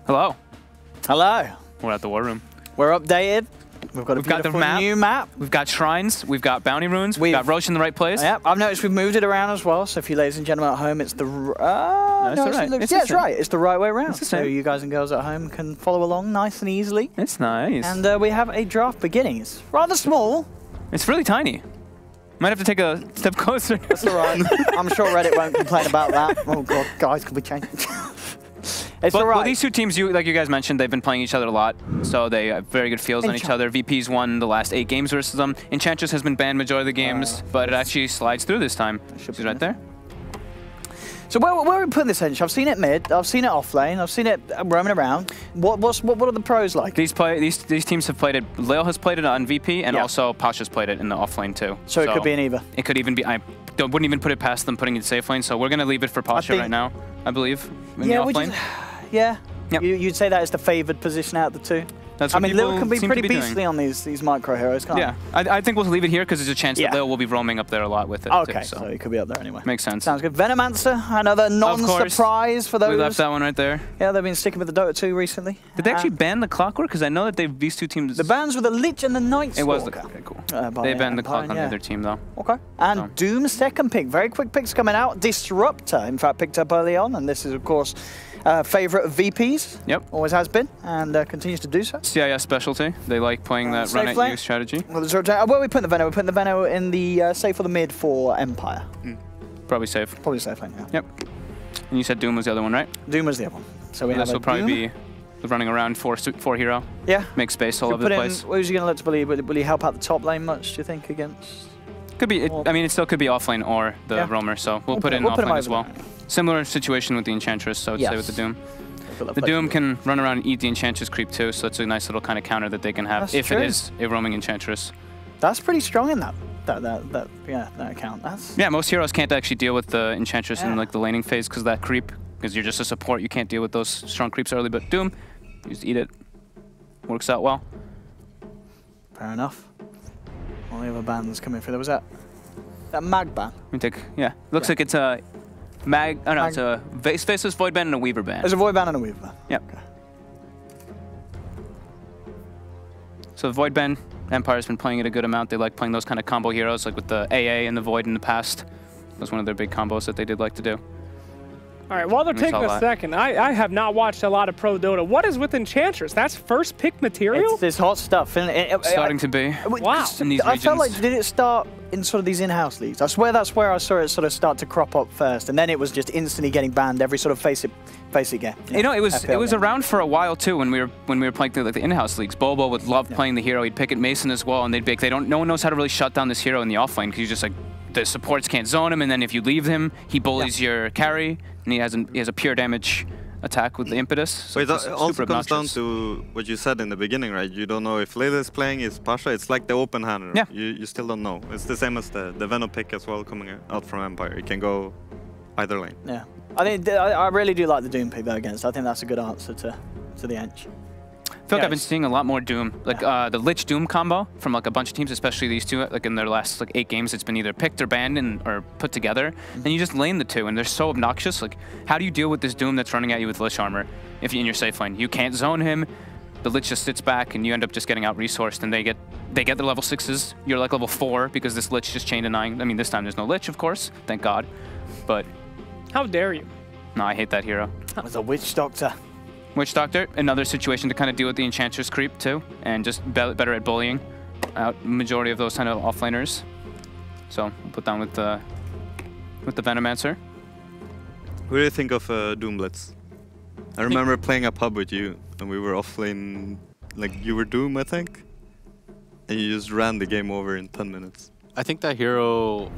Hello. Hello. We're at the war room. We're updated. We've got a beautiful new map. We've got shrines. We've got bounty runes. We've got Roche in the right place. Yeah, I've noticed we've moved it around as well. So if you ladies and gentlemen at home, it's the it's right. It's the right way around. So you guys and girls at home can follow along nice and easily. It's nice. And we have a draft beginning. It's rather small. It's really tiny. Might have to take a step closer. That's all right. I'm sure Reddit won't complain about that. Oh god, guys, can we change? It's all right. Well, these two teams, like you guys mentioned, they've been playing each other a lot, so they have very good feels on each other. VP's won the last 8 games versus them. Enchantress has been banned majority of the games, but it actually slides through this time. She's right there. So where are we putting this hench? I've seen it mid, I've seen it off lane, I've seen it roaming around. What are the pros like? These teams have played it. Lil has played it on VP, and also Pasha's played it in the off lane too. So it could be an either. It could even be. I wouldn't even put it past them putting it safe lane. So we're gonna leave it for Pasha right now, I believe. In the off lane. Yeah. Yep. You'd say that is the favoured position out of the two? That's what Lil can be pretty beastly on these micro heroes, can't Yeah, I think we'll leave it here because there's a chance that Lil will be roaming up there a lot with it. Okay, too, so he could be up there anyway. Makes sense. Sounds good. Venomancer, another non-surprise for those. We left that one right there. Yeah, they've been sticking with the Dota 2 recently. Did they actually ban the Clockwork? Because I know that these two teams... The bans were the Lich and the Night Stalker. It was the... Okay, cool. They banned the Clock on the other team, though. Okay. And Doom second pick. Very quick picks coming out. Disruptor, in fact, picked up early on. And this is, of course... favourite of VPs. Yep. Always has been, and continues to do so. CIS specialty. They like playing that run at you strategy. Well, where are we putting the Veno? We're putting the Veno in the safe or the mid for Empire. Probably safe. Probably safe lane, yeah. Yep. And you said Doom was the other one, right? Doom was the other one. So we have this will probably be the running around 4 hero. Yeah. Make space all over the place. Who's he going to let to believe? Will he help out the top lane much, do you think, against? Could be. I mean, it still could be off lane or the roamer, so we'll put it in off lane as well. Similar situation with the Enchantress, so I would say with the Doom. The Doom can run around and eat the Enchantress creep too, so it's a nice little kind of counter that they can have if it is a roaming Enchantress. That's pretty strong in that account. Yeah, most heroes can't actually deal with the Enchantress in like the laning phase because of that creep, because you're just a support. You can't deal with those strong creeps early, but Doom, you just eat it. Works out well. Fair enough. All the other bans coming through. There was that Mag ban. Let me take, looks like it's a Mag, oh no, it's a Faceless Void ban and a Weaver ban. There's a Void ban and a Weaver ban. Yep. Okay. So Void ban, Empire's been playing it a good amount. They like playing those kind of combo heroes, like with the AA and the Void in the past. That was one of their big combos that they did like to do. All right, while they're taking a second, I have not watched a lot of Pro Dota. What is with Enchantress? That's first pick material? It's hot stuff. It's starting to be. Wow. In these regions. I felt like, did it start in sort of these in-house leagues? I swear that's where I saw it sort of start to crop up first, and then it was just instantly getting banned every sort of face it game. You know, it was around for a while too when we were playing through like the in-house leagues. Bobo would love playing the hero. He'd pick it Mason as well, and they'd be like, no one knows how to really shut down this hero in the offlane because he's just like, the supports can't zone him, and then if you leave him, he bullies your carry, and he has a pure damage attack with the impetus. So it also comes down to what you said in the beginning, right? You don't know if Lil is playing, is Pasha. It's like the open hand. Yeah. You still don't know. It's the same as the Venom pick as well coming out from Empire. It can go either lane. Yeah. I really do like the Doom pick though against. I think that's a good answer to the Ench. I feel like I've been seeing a lot more Doom, like the Lich Doom combo from like a bunch of teams, especially these two. Like in their last like 8 games, it's been either picked or banned or put together, and you just lane the two, and they're so obnoxious. Like, how do you deal with this Doom that's running at you with Lich armor if you're in your safe lane? You can't zone him. The Lich just sits back, and you end up just getting out resourced, and they get their level 6s. You're like level 4 because this Lich just chained a 9. I mean, this time there's no Lich, of course, thank God. But how dare you? No, I hate that hero. It's a Witch Doctor. Witch Doctor, another situation to kind of deal with the Enchantress creep too, and just better at bullying out majority of those kind of offlaners. So we'll put down with the Venomancer. What do you think of Doom Blitz? I remember playing a pub with you, and we were offlane, like you were Doom, I think, and you just ran the game over in 10 minutes. I think that hero,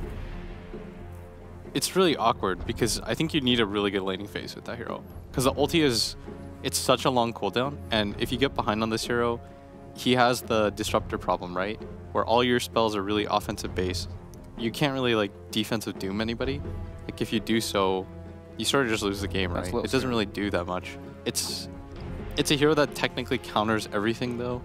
it's really awkward because I think you need a really good laning phase with that hero, because the ulti is. It's such a long cooldown, and if you get behind on this hero, he has the disruptor problem, right? Where all your spells are really offensive based. You can't really like defensive doom anybody. Like if you do so, you sort of just lose the game, right? It doesn't really do that much. It's a hero that technically counters everything though,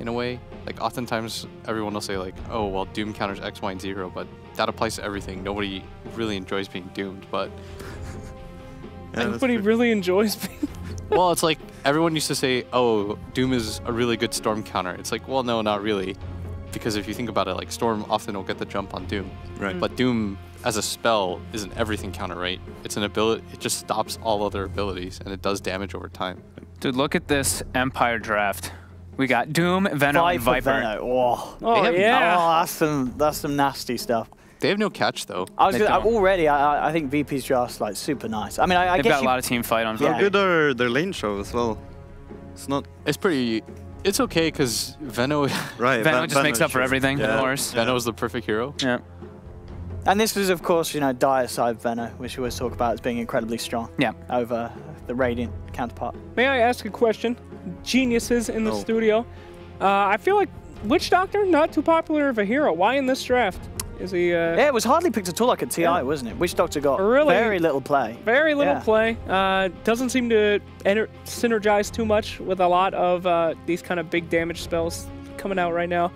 in a way. Like oftentimes everyone will say like, oh well, Doom counters X, Y, and 0, but that applies to everything. Nobody really enjoys being doomed, but everybody really enjoys being Well, it's like everyone used to say, oh, Doom is a really good Storm counter. It's like, well, no, not really. Because if you think about it, like Storm often will get the jump on Doom. Right. But Doom as a spell isn't everything counter, right? It's an ability, it just stops all other abilities and it does damage over time. Dude, look at this Empire draft. We got Doom, Venom, and Viper. Oh, yeah. Oh, that's some nasty stuff. They have no catch though. I think VP's just like super nice. I mean, I They've guess got a lot of team fight on. How good are their lane show as well? It's not. It's pretty. It's okay because Venno. Right. Venom just makes up for everything, of course. Venno is the perfect hero. Yeah. And this is, of course, you know, dire side Venno, which we always talk about as being incredibly strong. Yeah. Over the Radiant counterpart. May I ask a question? Geniuses in the studio. I feel like Witch Doctor, not too popular of a hero. Why in this draft? Is he? Yeah, it was hardly picked at all like a TI, wasn't it? Witch Doctor got very little play. Very little play. Doesn't seem to synergize too much with a lot of these kind of big damage spells coming out right now.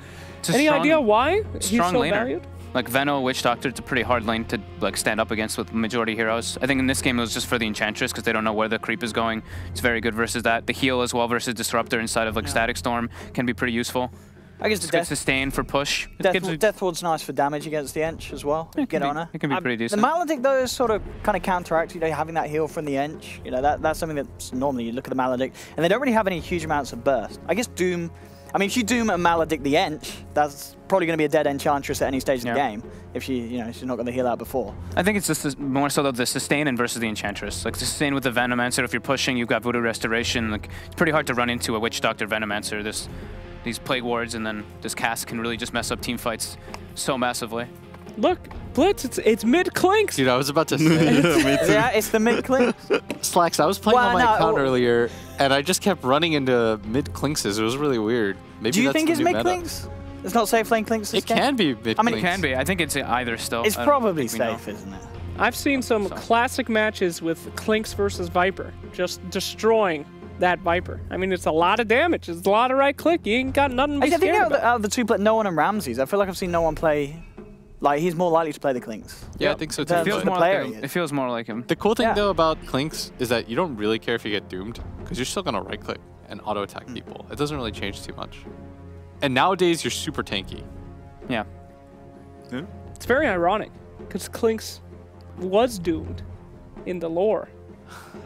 Any idea why he's so valued? Like Venno, Witch Doctor, it's a pretty hard lane to like stand up against with majority heroes. I think in this game it was just for the Enchantress because they don't know where the creep is going. It's very good versus that. The heal as well versus Disruptor inside of like Static Storm can be pretty useful. I guess the sustain for push. Death Ward's nice for damage against the Ench as well. Get on her. It can be pretty decent. The Maledict though is sort of kind of counteract, you know, having that heal from the Ench. You know, that's something that's normally you look at the Maledict and they don't really have any huge amounts of burst. I guess Doom. I mean, if you Doom and Maledict the Ench, that's probably going to be a dead Enchantress at any stage of the game. If she's not going to heal out before. I think it's just more so the sustain and versus the Enchantress. Like the sustain with the Venomancer, if you're pushing, you've got Voodoo Restoration. Like it's pretty hard to run into a Witch Doctor Venomancer. These Plague Wards and then this cast can really just mess up team fights so massively. Look, Blitz, it's mid clinks. Dude, I was about to say. Yeah, it's the mid clinks. Slacks, I was playing on my account earlier, and I just kept running into mid clinkses. It was really weird. Maybe do you think it's mid clinks? It's not safe lane clinks. It can be mid clinks. I mean, it can be. I think it's either still. It's probably safe, isn't it? I've seen some classic matches with Clinks versus Viper, just destroying that Viper. I mean, it's a lot of damage. It's a lot of right click. You ain't got nothing to be scared about. Out of the two, no one and Ramses. I feel like I've seen no one play. Like he's more likely to play the Clinks. Yeah, I think so too. It feels more like him. The cool thing though about Clinks is that you don't really care if you get doomed because you're still gonna right click and auto attack people. It doesn't really change too much. And nowadays you're super tanky. Yeah. It's very ironic because Clinks was doomed in the lore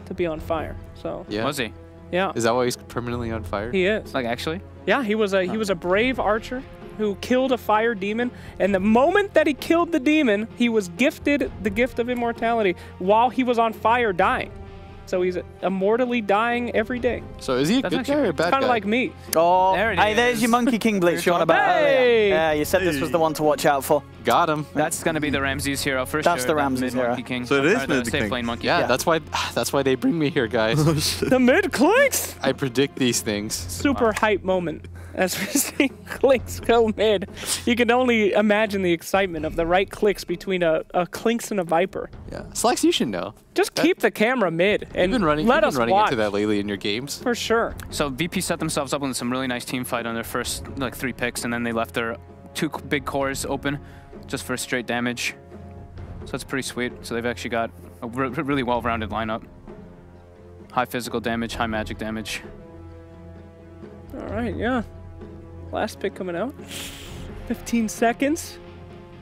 to be on fire. So was he? Yeah. Is that why he's permanently on fire? He is. Like actually? Yeah, he was a brave archer who killed a fire demon, and the moment that he killed the demon, he was gifted the gift of immortality while he was on fire dying. So he's immortally dying every day. So is he a good guy or a bad guy? Kind of like me. Oh, there's your Monkey King Blitz you're on about earlier. Yeah, you said this was the one to watch out for. Got him. That's going to be the Ramses hero for sure. That's the Ramses hero. Monkey King. So it is the safe lane monkey. Yeah, that's why they bring me here, guys. The mid Clinks. I predict these things. Super hype moment as we see Clinks go mid. You can only imagine the excitement of the right clicks between a Clinks and a Viper. Yeah, Slacks, you should know. Just keep the camera mid and let us watch. You've been running into that lately in your games. For sure. So VP set themselves up with some really nice team fight on their first 3 picks, and then they left their 2 big cores open just for straight damage. So that's pretty sweet. So they've actually got a really well-rounded lineup. High physical damage, high magic damage. All right, yeah. Last pick coming out. 15 seconds.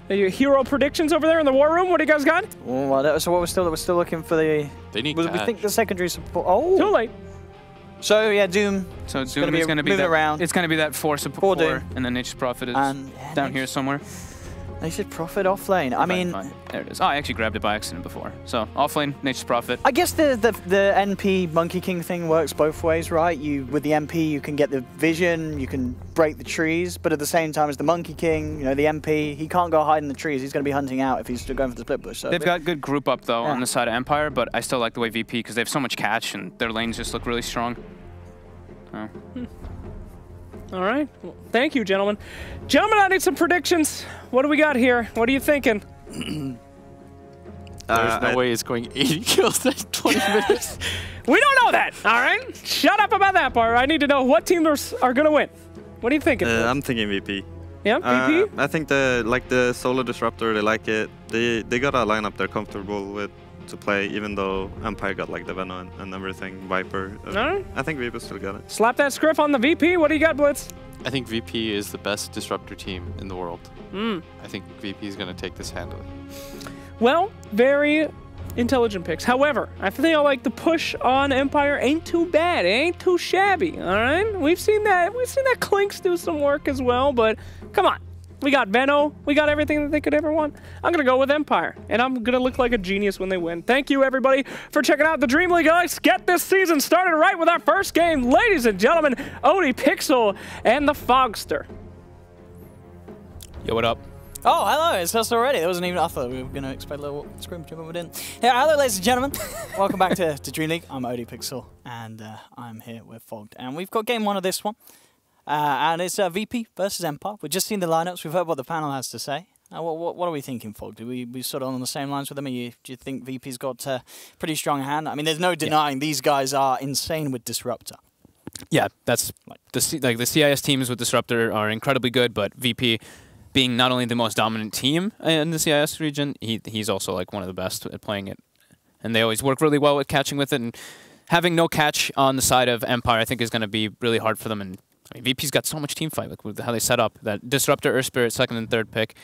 Are your hero predictions over there in the war room? What do you guys got? Well, so we're still looking for the. They need. We think the secondary support. Oh. Too late. So yeah, Doom. So Doom is going to be that. Around. It's going to be that 4 support, and then Nature's Prophet is down here somewhere. Nature's Prophet off lane. I mean, there it is. Oh, I actually grabbed it by accident before. So off lane, Nature's Prophet. I guess the NP Monkey King thing works both ways, right? With the NP, you can get the vision, you can break the trees, but at the same time as the Monkey King, you know, the MP, he can't go hide in the trees. He's going to be hunting out if he's still going for the split bush. So they've got good group up though on the side of Empire, but I still like the way VP because they have so much catch and their lanes just look really strong. Oh. All right. Well, thank you, gentlemen. Gentlemen, I need some predictions. What do we got here? What are you thinking? There's no way it's going 80 kills in 20 minutes. We don't know that, all right? Shut up about that part. I need to know what teams are going to win. What are you thinking? I'm thinking VP. Yeah, VP? I think the Solar Disruptor, they like it. They got a lineup they're comfortable with. to play, even though Empire got like the Venom and everything, Viper. No? I think VP still got it. Slap that script on the VP. What do you got, Blitz? I think VP is the best disruptor team in the world. Mm. I think VP is going to take this handily. Well, very intelligent picks. However, I feel like the push on Empire ain't too bad. It ain't too shabby, all right? We've seen that Clinks do some work as well, but come on. We got Veno. We got everything that they could ever want. I'm going to go with Empire, and I'm going to look like a genius when they win. Thank you, everybody, for checking out the Dream League. Let's get this season started right with our first game. Ladies and gentlemen, Odie Pixel and the Fogster. Yo, what up? Oh, hello, it's us already. That wasn't even, I thought we were going to expect a little scrim, but we didn't. Yeah, hello, ladies and gentlemen. Welcome back to Dream League. I'm Odie Pixel, and I'm here with Fogged. And we've got game one of this one. And it's VP versus Empire. We've just seen the lineups. We've heard what the panel has to say. What are we thinking, Fogg? Do we sort of on the same lines with them? Do you think VP's got a pretty strong hand? I mean, there's no denying these guys are insane with Disruptor. Yeah, that's the CIS teams with Disruptor are incredibly good, but VP, being not only the most dominant team in the CIS region, he's also like one of the best at playing it, and they always work really well with catching with it. And having no catch on the side of Empire, I think, is going to be really hard for them. And I mean, VP's got so much team fight, like with how they set up that Disruptor, Earth Spirit, second and third pick,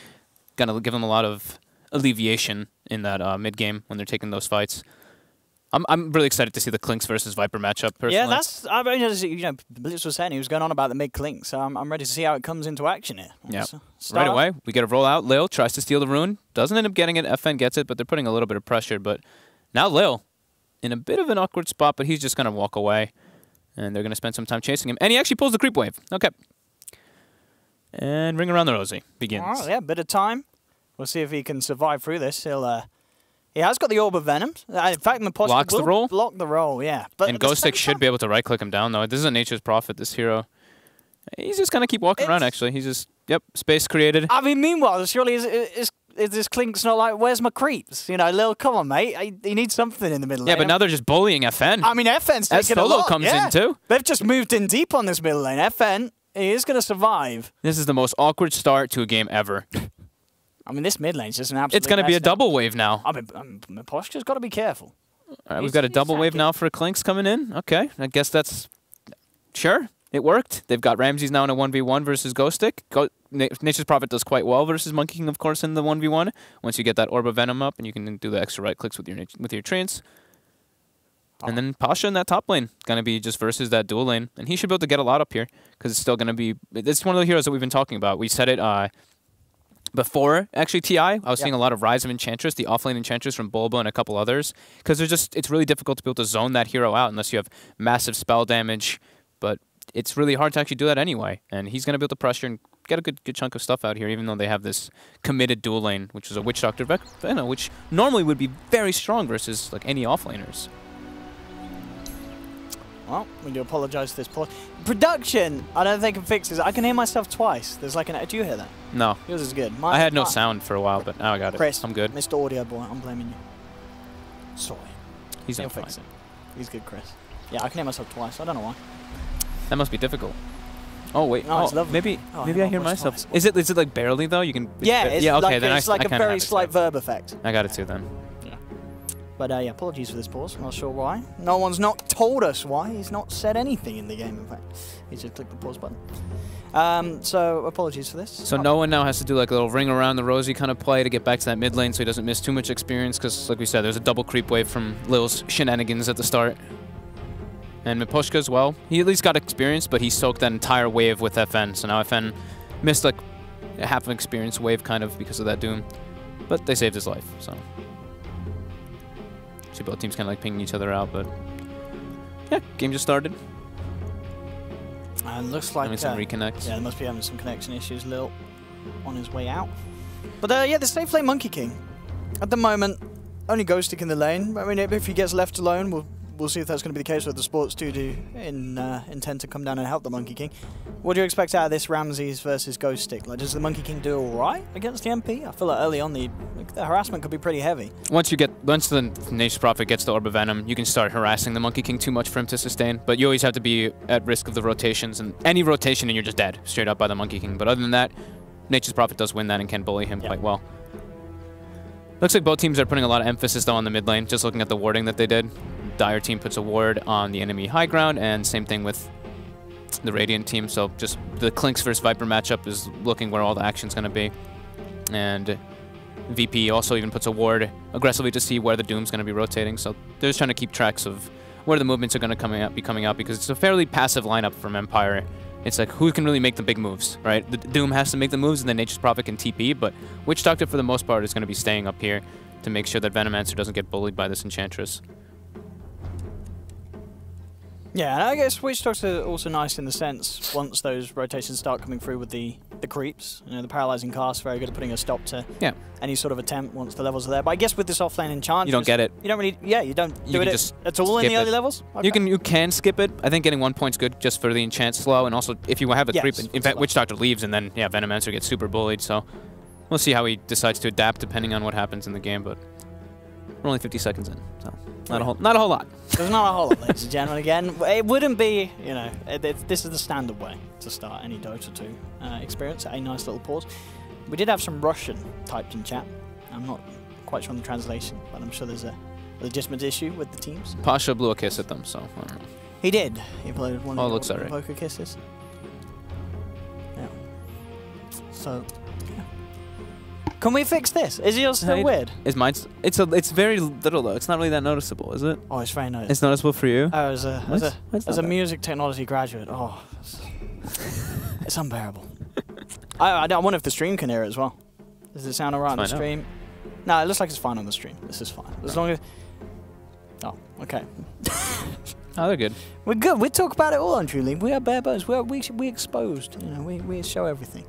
gonna give them a lot of alleviation in that mid game when they're taking those fights. I'm really excited to see the Clinks versus Viper matchup. Personally. Yeah, that's Blitz was saying he was going on about the mid Clinks, so I'm ready to see how it comes into action here. Yeah, right away we get a roll out. Lil tries to steal the rune, doesn't end up getting it. FN gets it, but they're putting a little bit of pressure. But now Lil in a bit of an awkward spot, but he's just gonna walk away, and they're gonna spend some time chasing him. And he actually pulls the creep wave. Okay, and Ring Around the Rosie begins. Oh yeah, bit of time. We'll see if he can survive through this. He has got the Orb of Venom. In fact, the blocks the roll. Block the roll, yeah. But and Ghost Stick should be able to right-click him down, though. This is a Nature's Prophet, this hero. He's just going to keep walking around, actually. He's just, yep, space created. I mean, meanwhile, surely is this Clink's not like, where's my creeps? You know, Lil, come on, mate. He needs something in the middle lane. Yeah, but now they're just bullying FN. I mean, FN's taking a lot. comes in, too. They've just moved in deep on this middle lane. FN, he is going to survive. This is the most awkward start to a game ever. I mean, this mid lane's just an absolute It's going to be a double wave now. I mean, Posture's got to be careful. All right, we've got a double wave now for Clinks coming in. Okay, I guess that's... Sure, it worked. They've got Ramses now in a 1v1 versus Ghost Stick. Nature's Prophet does quite well versus Monkey King, of course, in the 1v1. Once you get that Orb of Venom up and you can do the extra right clicks with your Treants. And then Pasha in that top lane, going to be just versus that dual lane. And he should be able to get a lot up here because it's still going to be... It's one of the heroes that we've been talking about. We said it... Before, actually, TI, I was seeing a lot of Rise of Enchantress, the offlane Enchantress from Bulba and a couple others, because it's really difficult to be able to zone that hero out unless you have massive spell damage, but it's really hard to actually do that anyway, and he's going to be able to pressure and get a good chunk of stuff out here, even though they have this committed dual lane, which is a Witch Doctor Venom, which normally would be very strong versus like any offlaners. Well, we do apologise for this pause. Production! I don't think I can fix this. I can hear myself twice. There's like an... Do you hear that? No. Yours is good. I had no sound for a while, but now I got it. Chris, I'm good. Mr. Audio Boy, I'm blaming you. Sorry. He's He'll not fine. fix it. He's good, Chris. Yeah, I can hear myself twice. I don't know why. That must be difficult. Oh wait, no, it's lovely. maybe I hear myself. Twice. is it like barely though? You can. Yeah, it's okay. like, Then it's like a very slight verb effect. I got it too then. But yeah, apologies for this pause. I'm not sure why. No one's not told us why. He's not said anything in the game, in fact. He's just clicked the pause button. So apologies for this. So no one now has to do like a little ring around the Rosie kind of play to get back to that mid lane so he doesn't miss too much experience because, like we said, there's a double creep wave from Lil's shenanigans at the start. And Miposhka as well. He at least got experience, but he soaked that entire wave with FN. So now FN missed like a half an experience wave kind of because of that Doom. But they saved his life, so... Both teams kind of like pinging each other out, but yeah, game just started. And looks like some reconnects. Yeah, they must be having some connection issues. Lil on his way out. But yeah, the safe lane Monkey King. At the moment, only Ghost Stick in the lane. I mean, if he gets left alone, we'll see if that's going to be the case with the Sports 2 do intend to come down and help the Monkey King. What do you expect out of this Ramses versus Ghost Stick? Like, does the Monkey King do all right against the MP? I feel like early on the harassment could be pretty heavy. Once the Nature's Prophet gets the Orb of Venom, you can start harassing the Monkey King too much for him to sustain. But you always have to be at risk of the rotations, and any rotation and you're just dead straight up by the Monkey King. But other than that, Nature's Prophet does win that and can bully him quite well. Looks like both teams are putting a lot of emphasis, though, on the mid lane, just looking at the warding that they did. Dire team puts a ward on the enemy high ground, and same thing with the Radiant team. So just the Clinks versus Viper matchup is looking where all the action's going to be. And VP also even puts a ward aggressively to see where the Doom's going to be rotating. So they're just trying to keep tracks of where the movements are going to be coming out, because it's a fairly passive lineup from Empire. It's like, who can really make the big moves, right? The Doom has to make the moves, and then Nature's Prophet can TP, but Witch Doctor, for the most part, is going to be staying up here to make sure that Venomancer doesn't get bullied by this Enchantress. Yeah, and I guess Witch Doctor also nice in the sense, once those rotations start coming through with the creeps, you know, the Paralyzing Cast, very good at putting a stop to any sort of attempt once the levels are there. But I guess with this offlane Enchantress, you don't get it. You don't really, you don't do it at all in the early levels? Okay. You can skip it. I think getting 1 point's good just for the enchant slow, and also if you have a creep, in fact, Witch Doctor leaves, and then, Venomancer gets super bullied, so we'll see how he decides to adapt depending on what happens in the game, but we're only 50 seconds in, so not a whole lot. There's not a whole lot, ladies and gentlemen. Again, it wouldn't be, you know, this is the standard way to start any Dota 2 experience. A nice little pause. We did have some Russian typed in chat. I'm not quite sure on the translation, but I'm sure there's a legitimate issue with the teams. Pasha blew a kiss at them, so I don't know. He did. He played one of the right. poker kisses. Yeah. So, can we fix this? Is yours still weird? Is mine? It's very little though. It's not really that noticeable, is it? Oh, it's very noticeable. It's noticeable for you. Oh, as a music technology graduate, it's unbearable. I wonder if the stream can hear it as well. Does it sound alright on the stream? No, it looks like it's fine on the stream. This is fine. As long as. Oh, okay. Oh, they're good. We're good. We talk about it all on DreamLeague. We are bare bones. We exposed. You know, we show everything.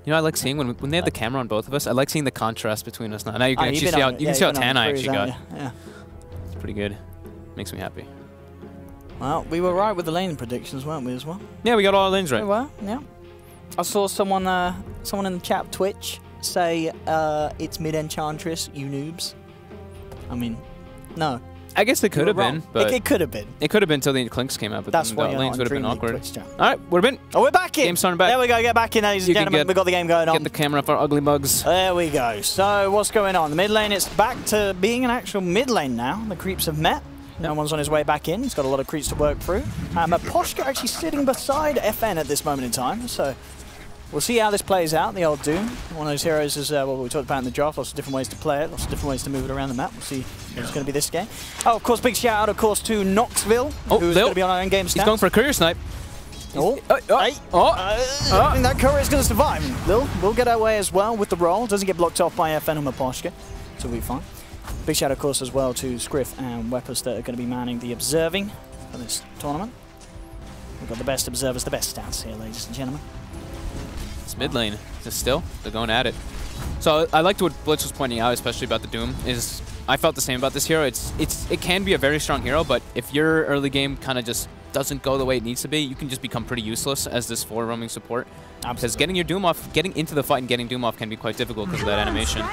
You know, I like seeing when they have the camera on both of us. I like seeing the contrast between us now. Now you can actually see how tan I actually got. Yeah. It's pretty good. Makes me happy. Well, we were right with the lane predictions, weren't we, as well? Yeah, we got all our lanes right. We were, yeah. I saw someone in the chat Twitch say, it's mid-Enchantress, you noobs. I mean, no. I guess it could have been, but it could have been. It could have been until the Clinks came out, but that's the lanes would have been awkward. All right, we're in. Oh, we're back in. Game starting back. There we go. Get back in, ladies and gentlemen. We've got the game going on. Get the camera for ugly bugs. There we go. So what's going on? The mid lane, it's back to being an actual mid lane now. The creeps have met. No one's on his way back in. He's got a lot of creeps to work through. Poshka actually sitting beside FN at this moment in time. So we'll see how this plays out. The old Doom, one of those heroes is what we talked about in the draft. Lots of different ways to play it, lots of different ways to move it around the map. We'll see if it's going to be this game. Oh, of course, big shout out, of course, to Knoxville, who's going to be on our own game stats. He's going for a courier snipe. I think that courier is going to survive. Lil will get our way as well with the roll. Doesn't get blocked off by FN or Poshka, so we'll be fine. Big shout out, of course, as well to Scriff and Weppers that are going to be manning the observing for this tournament. We've got the best observers, the best stats here, ladies and gentlemen. It's mid lane. Just still, they're going at it. So I liked what Blitz was pointing out, especially about the Doom, is I felt the same about this hero. It can be a very strong hero, but if your early game kind of just doesn't go the way it needs to be, you can just become pretty useless as this 4 roaming support. Because getting your Doom off, getting into the fight and getting Doom off can be quite difficult because of that animation.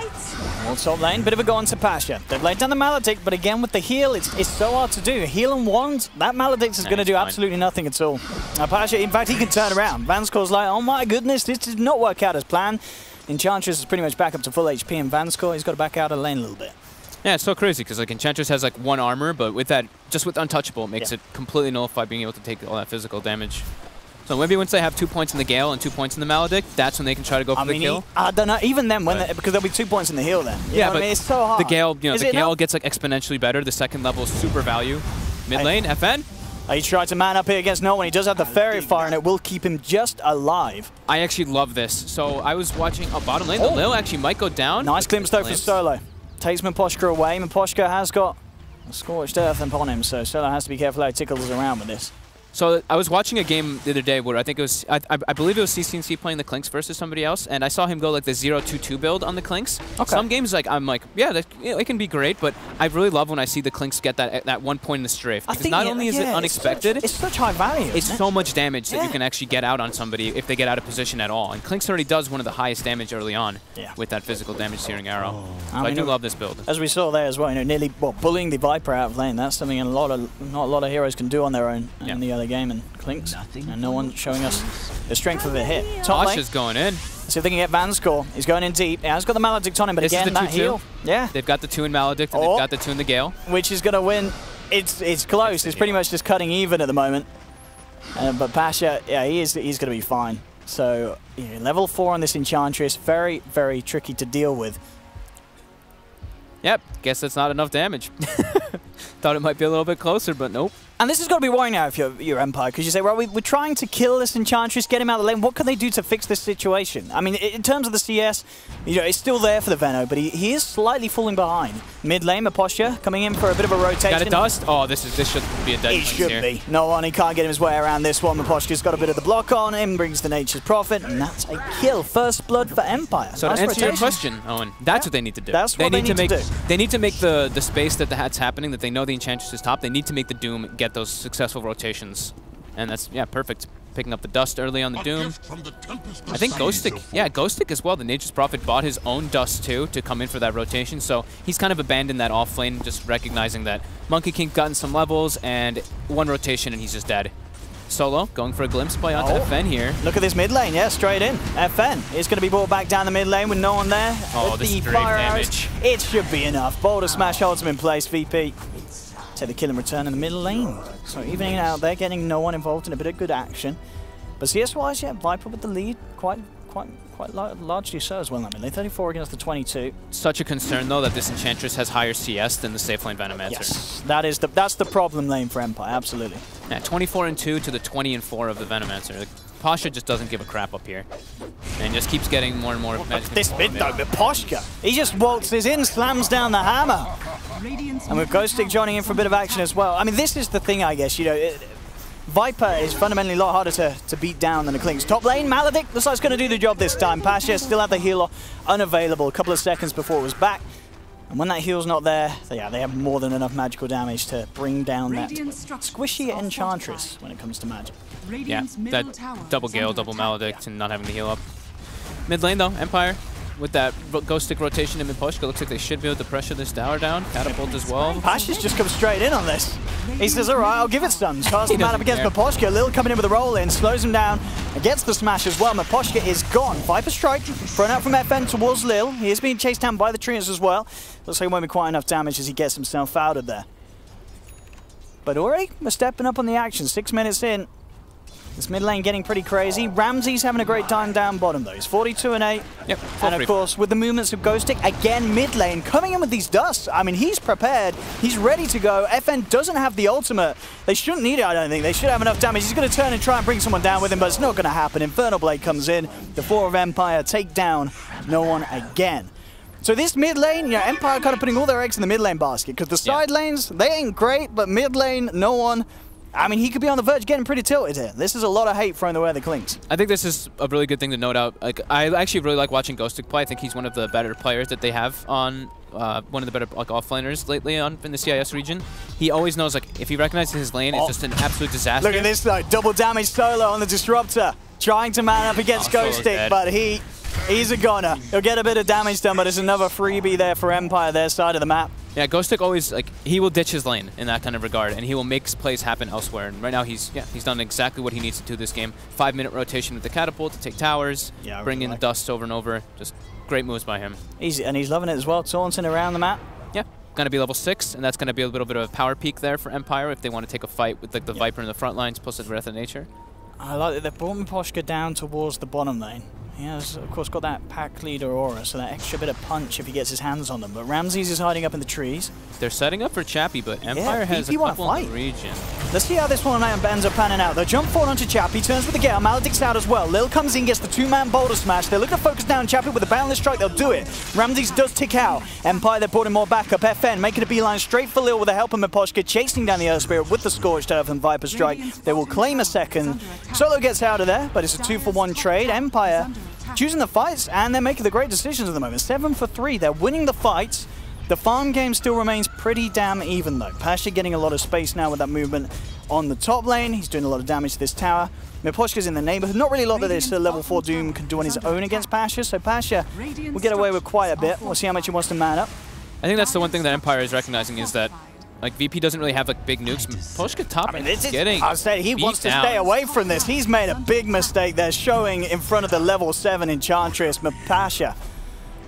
Old top lane, bit of a go on to Pasha. They've laid down the Maledict, but again with the heal, it's so hard to do. Heal and wand, that Maledict is going to do absolutely nothing at all. Pasha, in fact, he can turn around. Vanscore's like, oh my goodness, this did not work out as planned. Enchantress is pretty much back up to full HP, and Vanscore, he's got to back out of the lane a little bit. Yeah, it's so crazy because like Enchantress has like 1 armor, but with that, just with Untouchable, it makes it completely nullify being able to take all that physical damage. So maybe once they have 2 points in the Gale and 2 points in the Maledict, that's when they can try to go for the kill. I don't know. Even then, because there'll be 2 points in the heal then. You know what I mean? It's so hard. The Gale, the Gale gets like exponentially better. The second level is super value. Mid lane, FN. He tried to man up here against no one. He does have the Fairy Fire, and it will keep him just alive. I actually love this. So I was watching bottom lane. The Lil actually might go down. Nice glimpse though for Solo. Takes Miposhka away. Miposhka has got a scorched earth upon him, so Solo has to be careful how he tickles around with this. So I was watching a game the other day where I think it was, I believe it was CCNC playing the Clinks versus somebody else, and I saw him go like the 0-2-2 build on the Clinks. Okay. Some games I'm like, yeah, it can be great, but I really love when I see the Clinks get that 1 point in the strafe. Because not only is it unexpected, it's such high value. It's so much damage that you can actually get out on somebody if they get out of position at all. And Clinks already does one of the highest damage early on with that physical damage searing arrow. So I do love this build. As we saw there as well, nearly bullying the Viper out of lane. That's something not a lot of heroes can do on their own in the early game. And Clinks, and no one showing us the strength of it here. Tosh is going in. See if they can get Van's score. He's going in deep. He has got the Maledict on him, but This again, is the that 2-2. heal. Yeah. They've got the 2 in Maledict, and they've got the 2 in the Gale. Which is going to win. It's close. It's pretty much just cutting even at the moment. But Pasha, yeah, he's going to be fine. So, yeah, level 4 on this Enchantress. Very, very tricky to deal with. Yep, guess that's not enough damage. Thought it might be a little bit closer, but nope. And this has got to be worrying now if you're Empire, because you say, well, we're trying to kill this Enchantress, get him out of the lane. What can they do to fix this situation? I mean, in terms of the CS, you know, it's still there for the Veno, but he is slightly falling behind. Mid lane, Mapostia coming in for a bit of a rotation. Got a dust? Oh, this should be a dead It should be. No one, he can't get his way around this one. Mapostia's got a bit of the block on him, brings the Nature's Prophet, and that's a kill. First blood for Empire. So nice to answer your rotation. question, Owen, that's what they need to do. That's what they need to do. They need to make the space that that's happening, that they know the Enchantress is top, they need to make the Doom get those successful rotations. And that's, yeah, perfect. Picking up the dust early on the Doom. I think Ghostic, yeah, Ghostic as well. The Nature's Prophet bought his own dust too to come in for that rotation. So he's kind of abandoned that off lane, just recognizing that Monkey King gotten some levels and one rotation and he's just dead. Solo going for a glimpse play onto FN here. Look at this mid lane, yeah, straight in. FN is going to be brought back down the mid lane with no one there. Oh, this is great damage. It should be enough. Boulder Smash holds him in place, VP. Take the kill and return in the middle lane. So evening out there, getting no one involved in a bit of good action. But CS-wise, yeah, Viper with the lead, quite largely so as well. I mean, they 34 against the 22. Such a concern though that this Enchantress has higher CS than the safe lane Venomancer. Yes, that's the problem lane for Empire, absolutely. Yeah, 24-2 to the 20-4 of the Venomancer. Like, Pasha just doesn't give a crap up here, and just keeps getting more and more magic. This mid though, but Poshka, he just waltzes in, slams down the hammer. And with Ghostic joining in for a bit of action as well. I mean, this is the thing, I guess, you know, Viper is fundamentally a lot harder to beat down than the Klings. Top lane, Maledict looks like it's going to do the job this time. Pasha still had the heal unavailable a couple of seconds before it was back. And when that heal's not there, they have more than enough magical damage to bring down that squishy Enchantress when it comes to magic. Yeah, that double Gale, double Maledict, and not having the heal up. Mid lane though, Empire with that Ghost Stick rotation in Miposhka, looks like they should be able to pressure this tower down. Catapult as well. Pasha's just come straight in on this. He says, all right, I'll give it stuns. Casts the man up against Miposhka. Lil coming in with a roll in, slows him down, and gets the smash as well. Miposhka is gone. Viper strike, thrown out from FN towards Lil. He is being chased down by the trees as well. Looks like it won't be quite enough damage as he gets himself out of there. But Ori, we're stepping up on the action. 6 minutes in. This mid lane getting pretty crazy. Ramsey's having a great time down bottom though. He's 42-8. Yep. And of course, with the movements of Ghostic, again mid lane, coming in with these dusts. I mean, he's prepared. He's ready to go. FN doesn't have the ultimate. They shouldn't need it, I don't think. They should have enough damage. He's going to turn and try and bring someone down with him, but it's not going to happen. Infernal Blade comes in. The 4 of Empire take down no one again. So this mid lane, you know, Empire kind of putting all their eggs in the mid lane basket, because the side lanes, they ain't great, but mid lane, no one. I mean, he could be on the verge of getting pretty tilted here. This is a lot of hate thrown the way of the Klings. I think this is a really good thing to note out. Like, I actually really like watching Ghostic play. I think he's one of the better players that they have on one of the better like offlaners lately in the CIS region. He always knows, like, if he recognizes his lane, it's just an absolute disaster. Look at this though, double damage solo on the Disruptor, trying to man up against Ghostic, but he's a goner. He'll get a bit of damage done, but it's another freebie there for Empire, their side of the map. Yeah, Ghostic always, like, he will ditch his lane in that kind of regard, and he will make plays happen elsewhere. And right now, he's done exactly what he needs to do this game. 5-minute rotation with the catapult to take towers, bring in the dust over and over. Just great moves by him. And he's loving it as well, taunting around the map. Yeah, going to be level 6, and that's going to be a little bit of a power peak there for Empire if they want to take a fight with like the Viper in the front lines plus the Breath of Nature. I like that they've brought Miposhka down towards the bottom lane. He has, of course, got that pack leader aura, so that extra bit of punch if he gets his hands on them. But Ramses is hiding up in the trees. They're setting up for Chappie, but Empire has a couple in the region. Let's see how this one ends up panning out. They'll jump forward onto Chappie, turns with the Gale, Maledict's out as well. Lil comes in, gets the 2-man boulder smash. They're looking to focus down Chappie with a boundless strike, they'll do it. Ramses does tick out. Empire, they're brought in more backup. FN making a beeline straight for Lil with the help of Miposhka, chasing down the Earth Spirit with the Scorched Earth and Viper Strike. They will claim a second. Solo gets out of there, but it's a 2-for-1 trade. Empire choosing the fights, and they're making the great decisions at the moment. 7 for 3, they're winning the fights. The farm game still remains pretty damn even though. Pasha getting a lot of space now with that movement on the top lane. He's doing a lot of damage to this tower. Miposhka's in the neighborhood. Not really a lot that this level 4 Doom can do on his own against Pasha, so Pasha will get away with quite a bit. We'll see how much he wants to man up. I think that's the one thing that Empire is recognizing is that Like, VP doesn't really have, like, big nukes. Poshka top getting I said he wants to stay away from this. He's made a big mistake there, showing in front of the level 7 Enchantress. Mapasha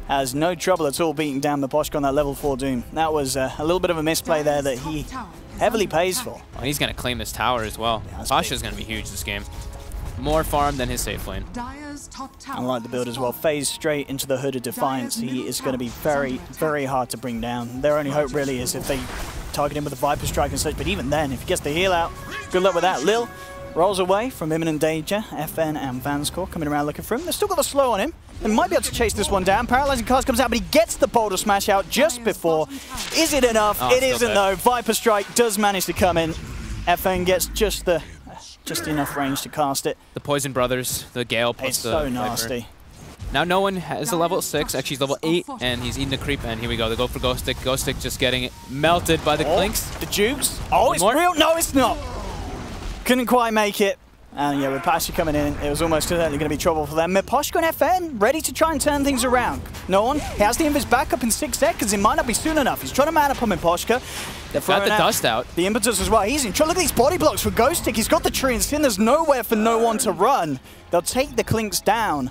has no trouble at all beating down Miposhka on that level 4 Doom. That was a little bit of a misplay there that he heavily pays for. Oh, he's going to claim this tower as well. Yeah, Pasha's going to be huge this game. More farm than his safe lane. I like the build as well. Phase straight into the Hood of Defiance. He is going to be very, very hard to bring down. Their only hope really is if they target him with a Viper Strike and such, but even then, if he gets the heal out, good luck with that. Lil rolls away from imminent danger. FN and Vanscore coming around looking for him. They've still got the slow on him. They might be able to chase this one down. Paralyzing Cast comes out, but he gets the Boulder Smash out just before. Is it enough? Oh, it isn't though. Viper Strike does manage to come in. FN gets just enough range to cast it. The Poison Brothers, the Gale plus It's the so Viper. nasty. Now no one has a level 6, actually he's level 8, and he's eating the creep, and here we go, they go for Ghost Stick. Ghost Stick just getting it melted by the Clinks. The Jukes. Oh, it's more? real. No, it's not. Couldn't quite make it. And yeah, with Pasha coming in, it was almost certainly going to be trouble for them. Miposhka and FN ready to try and turn things around. No one. He has the invis back up in 6 seconds. It might not be soon enough. He's trying to man up on Miposhka. They're Got the dust out. The impetus as well. He's in trouble. Look at these body blocks for Ghost Stick. He's got the tree and Sin. There's nowhere for no one to run. They'll take the Clinks down.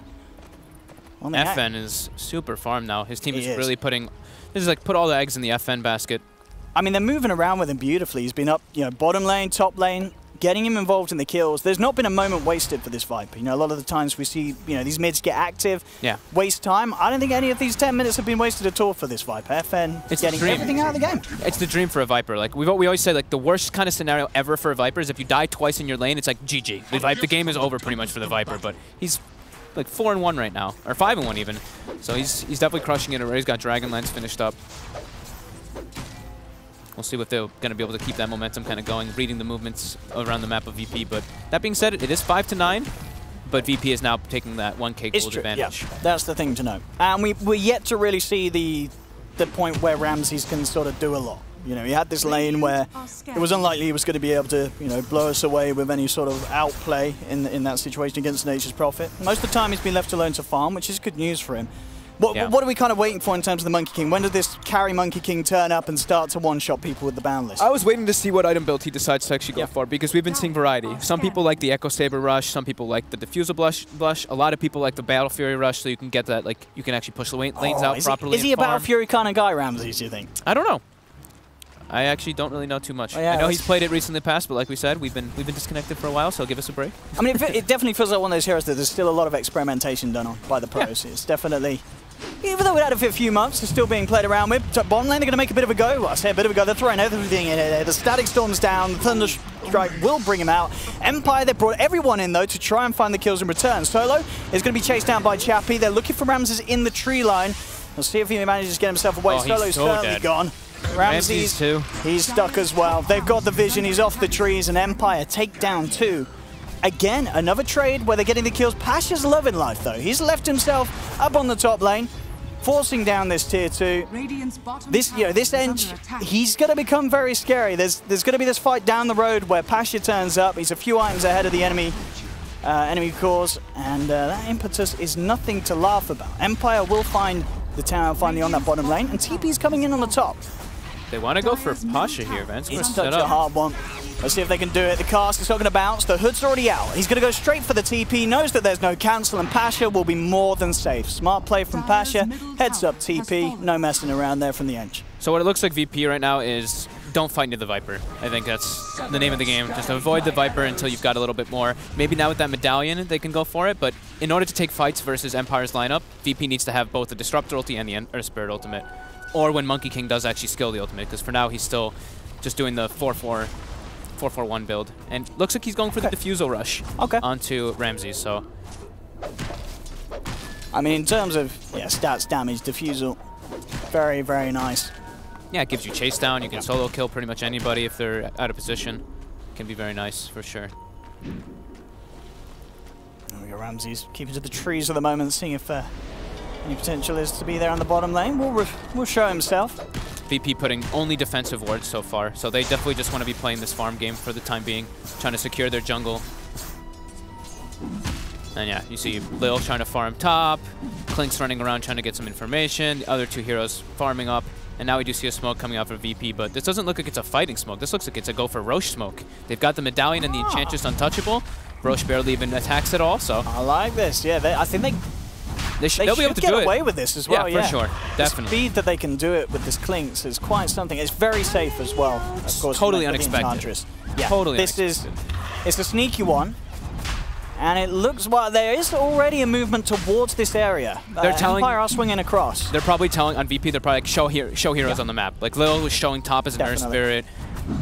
FN is super farmed now. His team is really putting, this is like put all the eggs in the FN basket. I mean, they're moving around with him beautifully. He's been up, you know, bottom lane, top lane, getting him involved in the kills. There's not been a moment wasted for this Viper. You know, a lot of the times we see, you know, these mids get active, waste time. I don't think any of these 10 minutes have been wasted at all for this Viper. FN is getting everything out of the game. It's the dream for a Viper. Like we always say, like the worst kind of scenario ever for a Viper is if you die twice in your lane, it's like GG. The game is over pretty much for the Viper, but he's like 4-1 right now, or 5-1 even. So he's definitely crushing it already. He's got Dragonlance finished up. We'll see if they're going to be able to keep that momentum kind of going, reading the movements around the map of VP. But that being said, it is 5-9, but VP is now taking that 1K gold advantage. Yeah, that's the thing to know. And we're yet to really see the point where Ramses can sort of do a lot. You know, he had this lane where it was unlikely he was going to be able to, you know, blow us away with any sort of outplay in that situation against Nature's Prophet. Most of the time he's been left alone to farm, which is good news for him. What are we kind of waiting for in terms of the Monkey King? When did this carry Monkey King turn up and start to one-shot people with the boundless? I was waiting to see what item build he decides to actually go for, because we've been seeing variety. Some people like the Echo Saber Rush, some people like the Diffusal Blush, a lot of people like the Battle Fury Rush, so you can get that, like, you can actually push the lanes out properly. Is he a Battle Fury kind of guy, Ramses, do you think? I don't know. I actually don't really know too much. Oh, yeah, I know he's played it recently past, but like we said, we've been disconnected for a while, so give us a break. I mean, it definitely feels like one of those heroes that there's still a lot of experimentation done on by the pros. Yeah. It's definitely, even though we've had it for a few months, it's still being played around with. Bottom lane, they're going to make a bit of a go. Well, I say a bit of a go. They're throwing everything in there. The Static Storm's down. The Thunder Strike will bring him out. Empire, they brought everyone in, though, to try and find the kills in return. Solo is going to be chased down by Chappie. They're looking for Ramses in the tree line. We'll see if he manages to get himself away. Oh, Solo's certainly gone. Ramses too. He's stuck as well. They've got the vision. He's off the trees, and Empire take down 2. Again, another trade where they're getting the kills. Pasha's loving life, though. He's left himself up on the top lane, forcing down this tier 2. This, you know, this Ench, he's going to become very scary. There's going to be this fight down the road where Pasha turns up. He's a few items ahead of the enemy cores, and that impetus is nothing to laugh about. Empire will find the tower finally on that bottom lane, and TP's coming in on the top. They want to go for Pasha here, man. It's such a hard one. Let's see if they can do it. The cast is not going to bounce. The Hood's already out. He's going to go straight for the TP. Knows that there's no cancel, and Pasha will be more than safe. Smart play from Pasha. Heads up TP. No messing around there from the Ench. So what it looks like VP right now is don't fight near the Viper. I think that's the name of the game. Just avoid the Viper until you've got a little bit more. Maybe now with that medallion, they can go for it. But in order to take fights versus Empire's lineup, VP needs to have both the Disruptor ulti and the Spirit ultimate. Or when Monkey King does actually skill the ultimate, because for now he's still just doing the 4-4-1 build. And looks like he's going for the Diffusal Rush onto Ramses, so. I mean, in terms of stats, damage, Diffusal, very, very nice. Yeah, it gives you chase down. You can solo kill pretty much anybody if they're out of position. Can be very nice, for sure. There we go, Ramses keeping to the trees at the moment, seeing if any potential is to be there on the bottom lane. Will show himself. VP putting only defensive wards so far, so they definitely just want to be playing this farm game for the time being, trying to secure their jungle. And yeah, you see Lil trying to farm top, Clink's running around trying to get some information, the other 2 heroes farming up. And now we do see a smoke coming out for VP, but this doesn't look like it's a fighting smoke. This looks like it's a go for Roche smoke. They've got the Medallion and the Enchantress untouchable. Roche barely even attacks at all, so. I like this, yeah. I think they'll be able to get do away it. with this as well, yeah. For sure, definitely. The speed that they can do it with this Clinks is quite something. It's very safe as well, of course. Totally unexpected. Yeah, totally it's a sneaky one. And it looks like there is already a movement towards this area. They're telling Empire are swinging across. They're probably telling on VP. They're probably like show heroes on the map. Like Lil was showing top as an Earth Spirit,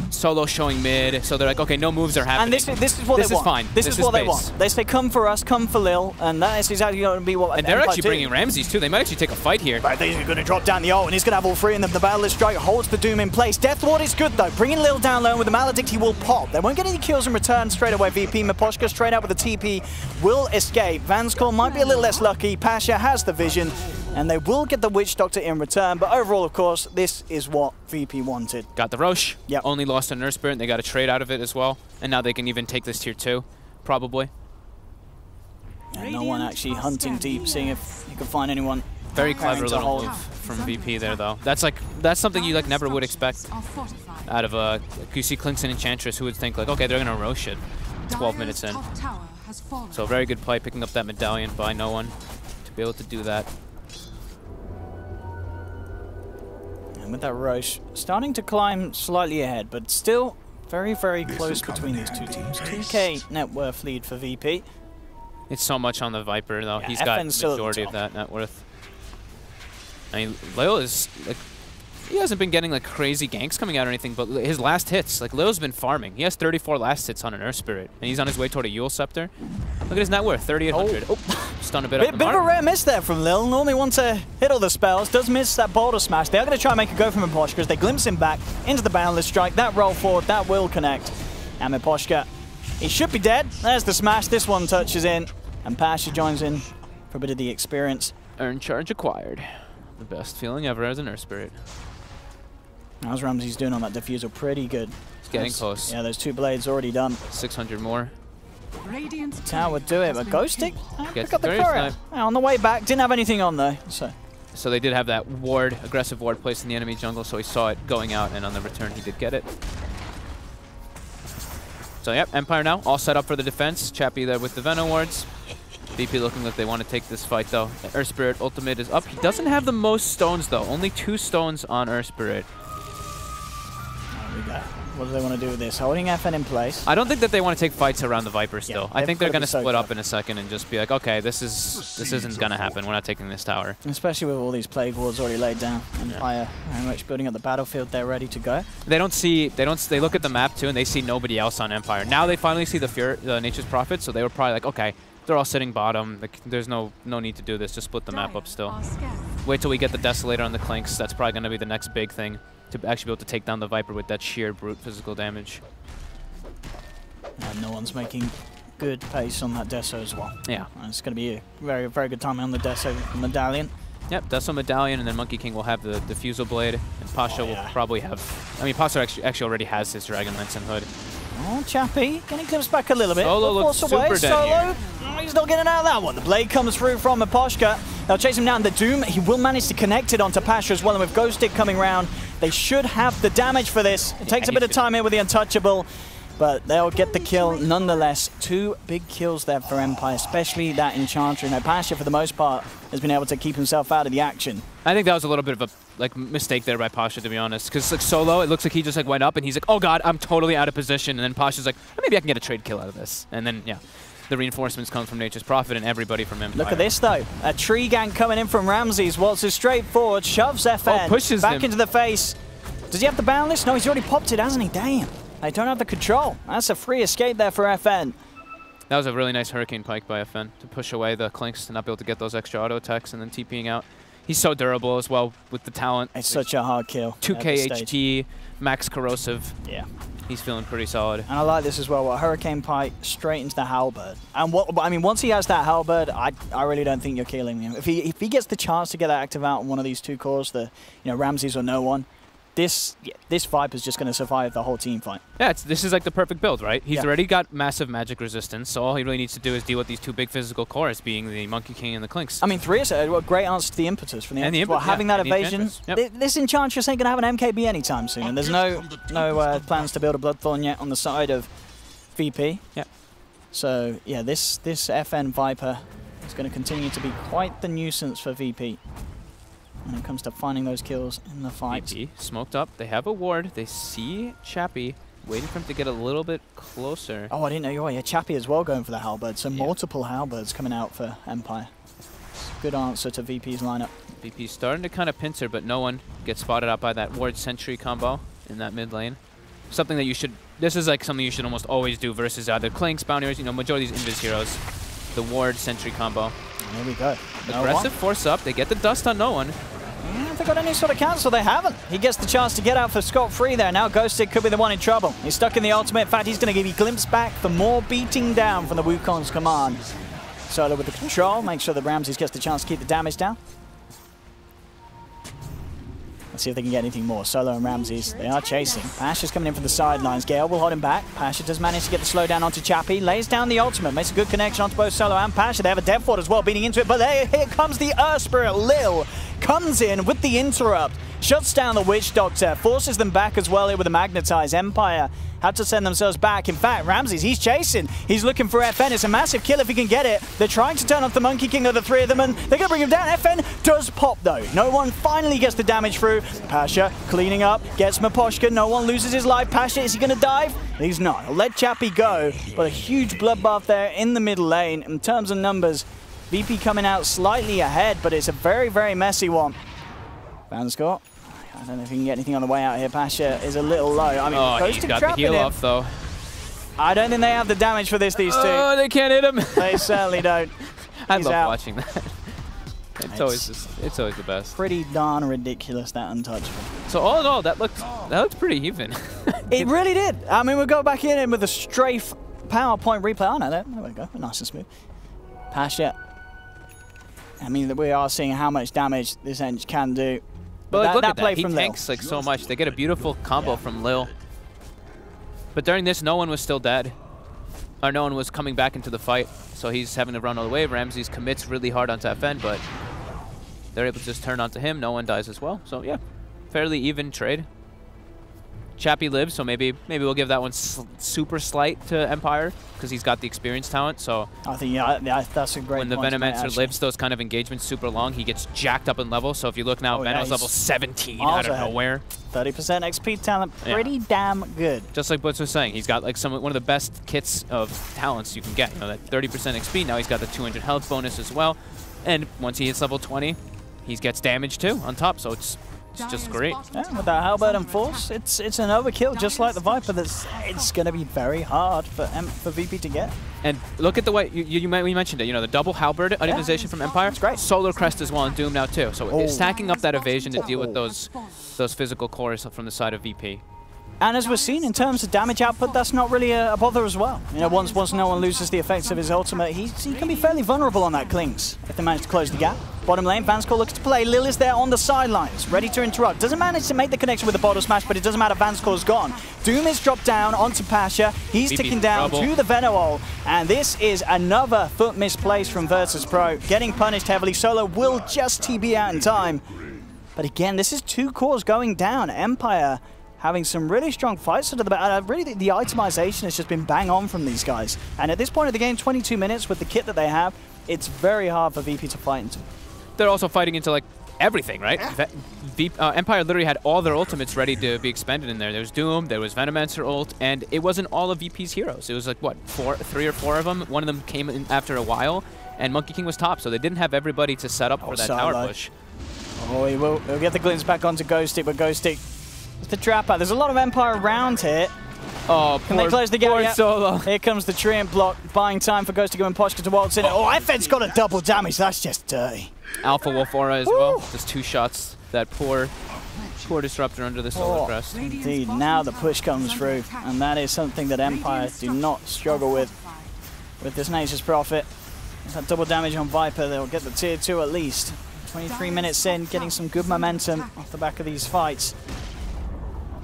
Solo showing mid. So they're like, okay, no moves are happening. And this is what they want. This is fine. This is what they want. They say, come for us, come for Lil, and that is exactly going to be what. And they're actually bringing Ramses too. They might actually take a fight here. But they're going to drop down the ult, and he's going to have all three of them. The Battle Strike holds the Doom in place. Death Ward is good though. Bringing Lil down low with the Maledict, he will pop. They won't get any kills in return straight away. VP Miposhka straight out with the TP will escape. Vanskor might be a little less lucky. Pasha has the vision, and they will get the Witch Doctor in return. But overall, of course, this is what VP wanted. Got the Roche. Yep. Only lost a Nurse Spirit. They got a trade out of it as well. And now they can even take this tier 2, probably. Yeah, no one actually hunting deep, seeing if you can find anyone. Very clever little move from VP there, though. That's something you like never would expect out of a you see Clinks and Enchantress, who would think like, okay, they're gonna Roche it 12 minutes in. So very good play picking up that Medallion by no one to be able to do that. And with that Roche starting to climb slightly ahead, but still very, very close between these two teams. 2K net worth lead for VP. It's so much on the Viper, though. Yeah, he's got FN's the majority of that net worth. I mean, Lil is like, he hasn't been getting like crazy ganks coming out or anything, but his last hits, like Lil's been farming. He has 34 last hits on an Earth Spirit, and he's on his way toward a Eul Scepter. Look at his net worth, 3,800. Oh, stun a bit up the Bit mark. of a rare miss there from Lil. Normally wants to hit all the spells, does miss that Boulder Smash. They are going to try and make a go from Miposhka as they glimpse him back into the Boundless Strike. That roll forward, that will connect. And Miposhka, he should be dead. There's the smash. This one touches in, and Pasha joins in for a bit of the experience. Earn charge acquired. The best feeling ever as an Earth Spirit. How's Ramses doing on that diffusal? Pretty good. He's getting close. Yeah, those 2 blades already done. 600 more. Tower would do it, but Ghost Stick pick up the very courier. On the way back, didn't have anything on though. So they did have that ward, aggressive ward placed in the enemy jungle, so he saw it going out, and on the return he did get it. So yep, Empire now all set up for the defense. Chappie there with the Venom wards. VP looking like they want to take this fight though. Earth Spirit ultimate is up. He doesn't have the most stones though. Only 2 stones on Earth Spirit. What do they want to do with this? Holding FN in place. I don't think that they want to take fights around the Viper still. Yeah, I think they're going to split up in in a second and just be like, okay, this isn't going to happen. We're not taking this tower. Especially with all these plague wards already laid down. Empire very much building up the battlefield. They're ready to go. They look at the map too and they see nobody else on Empire. Now they finally see the Nature's Prophet, so they were probably like, okay, they're all sitting bottom. Like, there's no need to do this. Just split the map up still. Wait till we get the Desolator on the Clinks. That's probably going to be the next big thing to actually be able to take down the Viper with that sheer brute physical damage. And no one's making good pace on that Deso as well. Yeah. And it's going to be a very, very good timing on the Deso Medallion. Yep, Deso Medallion, and then Monkey King will have the Diffusal Blade, and Pasha will probably have... I mean, Pasha actually already has his Dragon Lance and Hood. Oh, Chappie, getting clips back a little bit. Solo looks super dead here. He's not getting out of that one. The blade comes through from Miposhka. They'll chase him down. The Doom, he will manage to connect it onto Pasha as well, and with Ghost Stick coming round, they should have the damage for this. It takes a bit of time here with the Untouchable, but they'll get the kill nonetheless. 2 big kills there for Empire, especially that Enchanter. Now, Pasha, for the most part, has been able to keep himself out of the action. I think that was a little bit of a mistake there by Pasha, to be honest, because like Solo, it looks like he just went up and he's like, oh god, I'm totally out of position, and then Pasha's like, oh, maybe I can get a trade kill out of this, and then yeah. The reinforcements come from Nature's Prophet and everybody from Empire. Look at this, though. A tree gank coming in from Ramses. Waltzes straight forward, shoves FN pushes back him into the face. Does he have the Boundless? No, he's already popped it, hasn't he? Damn. They don't have the control. That's a free escape there for FN. That was a really nice Hurricane Pike by FN to push away the Clinks to not be able to get those extra auto attacks and then TPing out. He's so durable as well with the talent. It's such a hard kill. 2k HT, max corrosive. Yeah. He's feeling pretty solid. And I like this as well. What Hurricane Pike straight into the Halberd. And once he has that Halberd, I really don't think you're killing him. If he gets the chance to get that active out on one of these 2 cores, Ramses or no one, this Viper's just going to survive the whole team fight. Yeah, this is like the perfect build, right? He's Yeah. already got massive magic resistance, so all he really needs to do is deal with these two big physical cores, being the Monkey King and the Clinks. I mean, 3 is a great answer to the impetus from the And the Enchantress. impetus, Having yeah, that and the evasion. Enchantress. Yep. This Enchantress ain't going to have an MKB anytime soon, and there's no plans to build a Bloodthorn yet on the side of VP. Yeah. So, yeah, this FN Viper is going to continue to be quite the nuisance for VP when it comes to finding those kills in the fight. VP smoked up. They have a ward. They see Chappie, waiting for him to get a little bit closer. Oh, I didn't know you were. Yeah, Chappie as well going for the Halberd. So multiple Halberds coming out for Empire. Good answer to VP's lineup. VP starting to kind of pincer, but no one gets spotted out by that ward sentry combo in that mid lane. Something that you should, this is like something you should almost always do versus either Clinks, Bountyers, you know, majority of these Invis heroes. The ward sentry combo. There we go. Aggressive force up. They get the dust on no one. If they got any sort of cancel, they haven't. He gets the chance to get out for scot-free there. Now Ghosted could be the one in trouble. He's stuck in the ultimate. In fact, he's going to give you a glimpse back for more beating down from the Wukong's command. Solo with the control. Make sure that Ramses gets the chance to keep the damage down. Let's see if they can get anything more. Solo and Ramses, they are chasing. Pasha's coming in from the sidelines. Gale will hold him back. Pasha does manage to get the slowdown onto Chappie. Lays down the ultimate. Makes a good connection onto both Solo and Pasha. They have a death ward as well, beating into it. But here comes the Earth Spirit. Lil comes in with the interrupt. Shuts down the Witch Doctor. Forces them back as well here with a Magnetize. Empire had to send themselves back. In fact, Ramses, he's chasing. He's looking for FN. It's a massive kill if he can get it. They're trying to turn off the Monkey King of the 3 of them, and they're going to bring him down. FN does pop, though. No one finally gets the damage through. Pasha cleaning up, gets Maposhka. No one loses his life. Pasha, is he going to dive? He's not. He'll let Chappie go, but a huge bloodbath there in the middle lane. In terms of numbers, VP coming out slightly ahead, but it's a very, very messy one. Vanscore. I don't know if he can get anything on the way out here. Pasha is a little low. I mean, he's got the heal off, though. I don't think they have the damage for this, these two. Oh, they can't hit him. They certainly don't. I love watching that. It's always the best. Pretty darn ridiculous, that untouchable. So all in all, that looked pretty even. It really did. I mean, we'll go back in with a strafe PowerPoint replay. Oh no, there we go. Nice and smooth. Pasha. I mean, we are seeing how much damage this Ench can do. But like, look at play that. He from tanks like so much. They get a beautiful combo from Lil. But during this, no one was still dead. Or no one was coming back into the fight. So he's having to run all the way. Ramses commits really hard onto FN, but they're able to just turn onto him. No one dies as well. So yeah, fairly even trade. Chappie lives, so maybe we'll give that one super slight to Empire because he's got the experience talent. So I think that's a great. When the Venomancer lives those kind of engagements super long, he gets jacked up in level. So if you look now, Venom's level 17 out of nowhere. 30% XP talent, pretty damn good. Just like Butch was saying, he's got like one of the best kits of talents you can get. You know, that 30% XP. Now he's got the 200 health bonus as well, and once he hits level 20, he gets damage too on top. So it's just great. Yeah, with that Halberd and Force, it's an overkill, just like the Viper. It's going to be very hard for VP to get. And look at the way you mentioned it. You know, the double Halberd itemization from Empire. It's great. Solar Crest as well in Doom now too. So it's stacking up that evasion to deal with those physical cores from the side of VP. And as we're seeing in terms of damage output, that's not really a bother as well. You know, once no one loses the effects of his ultimate, he can be fairly vulnerable on that Klings if they manage to close the gap. Bottom lane, Vanscore looks to play. Lil is there on the sidelines, ready to interrupt. Doesn't manage to make the connection with the bottle smash, but it doesn't matter, Vanscore's gone. Doom is dropped down onto Pasha. He's ticking down to the Venowol. And this is another foot misplaced from Virtus.Pro. Getting punished heavily. Solo will just TB out in time. But again, this is 2 cores going down. Empire having some really strong fights under the back. Really, the itemization has just been bang on from these guys. And at this point of the game, 22 minutes with the kit that they have, it's very hard for VP to fight into. They're also fighting into like everything, right? Empire literally had all their ultimates ready to be expended in there. There was Doom, there was Venomancer ult, and it wasn't all of VP's heroes. It was like, what, 3 or 4 of them? One of them came in after a while, and Monkey King was top, so they didn't have everybody to set up for that tower push. Oh, he'll get the glimpse back onto Ghostic, but Ghostic is the trapper. There's a lot of Empire around here. Oh, Can they close the gap? Yep. Solo. Here comes the Treant block, buying time for Ghostic and Poshka to waltz in. Oh, FN's got a double damage. That's just dirty. Alpha Wolf Aura as well. Just 2 shots. That poor Disruptor under the Solar Crest. Indeed, now the push comes through, and that is something that Empire do not struggle with this Nature's Prophet. That double damage on Viper, they'll get the tier 2 at least. 23 minutes in, getting some good momentum off the back of these fights.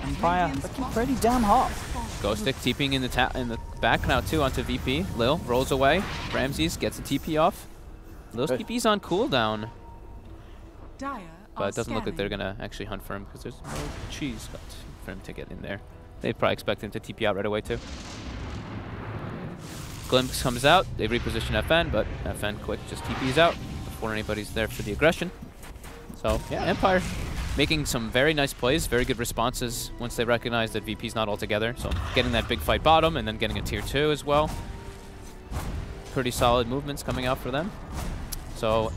Empire looking pretty damn hot. Ghostic TPing in the back now too onto VP. Lil rolls away. Ramses gets the TP off. Lil's TP's on cooldown. But it doesn't look like they're gonna actually hunt for him because there's no cheese for him to get in there. They probably expect him to TP out right away too. Glimpse comes out. They reposition FN, but FN quick just TP's out before anybody's there for the aggression. So yeah, Empire making some very nice plays, very good responses once they recognize that VP's not all together. So getting that big fight bottom and then getting a tier 2 as well. Pretty solid movements coming out for them. So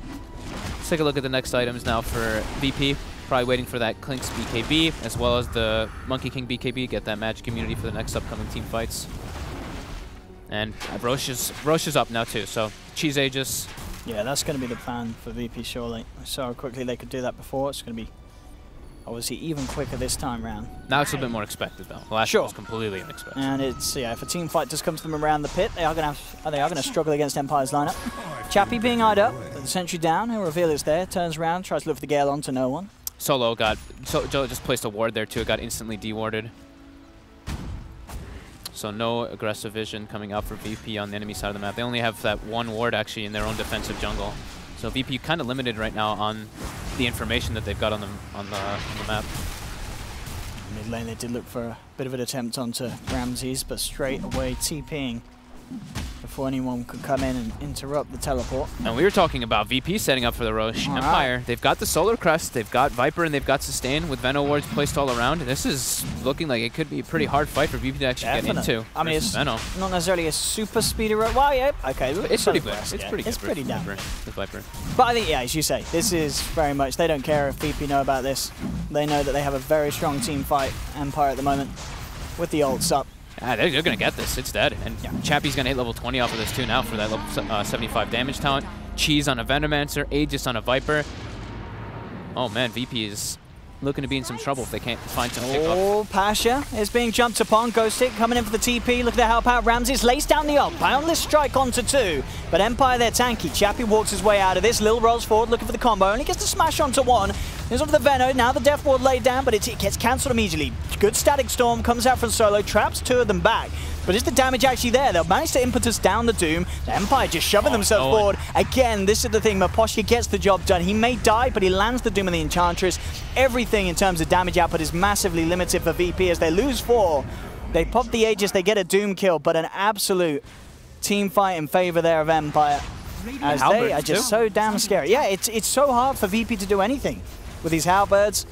let's take a look at the next items now for VP. Probably waiting for that Klink's BKB as well as the Monkey King BKB, get that magic immunity for the next upcoming team fights. And Roche is up now too, so Cheese Aegis. Yeah, that's going to be the plan for VP surely. I saw how quickly they could do that before. It's going to be obviously even quicker this time round. Now it's a bit more expected though. Last year was completely unexpected. And it's, yeah, if a team fight just comes to them around the pit, they are going to struggle against Empire's lineup. Chappie being eyed up, with the sentry down, he'll reveal it's there, turns around, tries to look for the Gale onto no one. Solo just placed a ward there too, it got instantly dewarded. So no aggressive vision coming out for VP on the enemy side of the map. They only have that one ward actually in their own defensive jungle. So VP kind of limited right now on the information that they've got on the map. Mid lane they did look for a bit of an attempt onto Ramses, but straight away TPing before anyone could come in and interrupt the teleport. And we were talking about VP setting up for the Roche Empire. They've got the Solar Crest, they've got Viper, and they've got Sustain with Veno wards placed all around. This is looking like it could be a pretty hard fight for VP to actually get into. I mean, it's Veno. Not necessarily a super speedy run. Well, yeah, okay. It's pretty good. It's pretty good. It's pretty damn good. With Viper. But I think, yeah, as you say, this is very much, they don't care if VP know about this. They know that they have a very strong team fight, Empire at the moment, with the ults up. Yeah, they're going to get this. It's dead. And Chappie's going to hit level 20 off of this too now for that level 75 damage talent. Cheese on a Venomancer, Aegis on a Viper. Oh man, VP is looking to be in some trouble if they can't find some pickup. Oh, Pasha is being jumped upon. Ghostic coming in for the TP. Look at the help out. Ramses lays down the ult. Boundless strike onto 2. But Empire, they're tanky. Chappie walks his way out of this. Lil rolls forward looking for the combo. Only gets to smash onto 1. There's onto the Veno. Now the Death Ward laid down, but it gets cancelled immediately. Good Static Storm comes out from Solo. Traps 2 of them back. But is the damage actually there? They'll manage to impetus down the Doom. The Empire just shoving themselves forward. Again, this is the thing. Maposhka gets the job done. He may die, but he lands the Doom and the Enchantress. Everything in terms of damage output is massively limited for VP as they lose 4. They pop the Aegis, they get a Doom kill, but an absolute team fight in favor there of Empire. As they are just so damn scary. Yeah, it's so hard for VP to do anything with these halberds.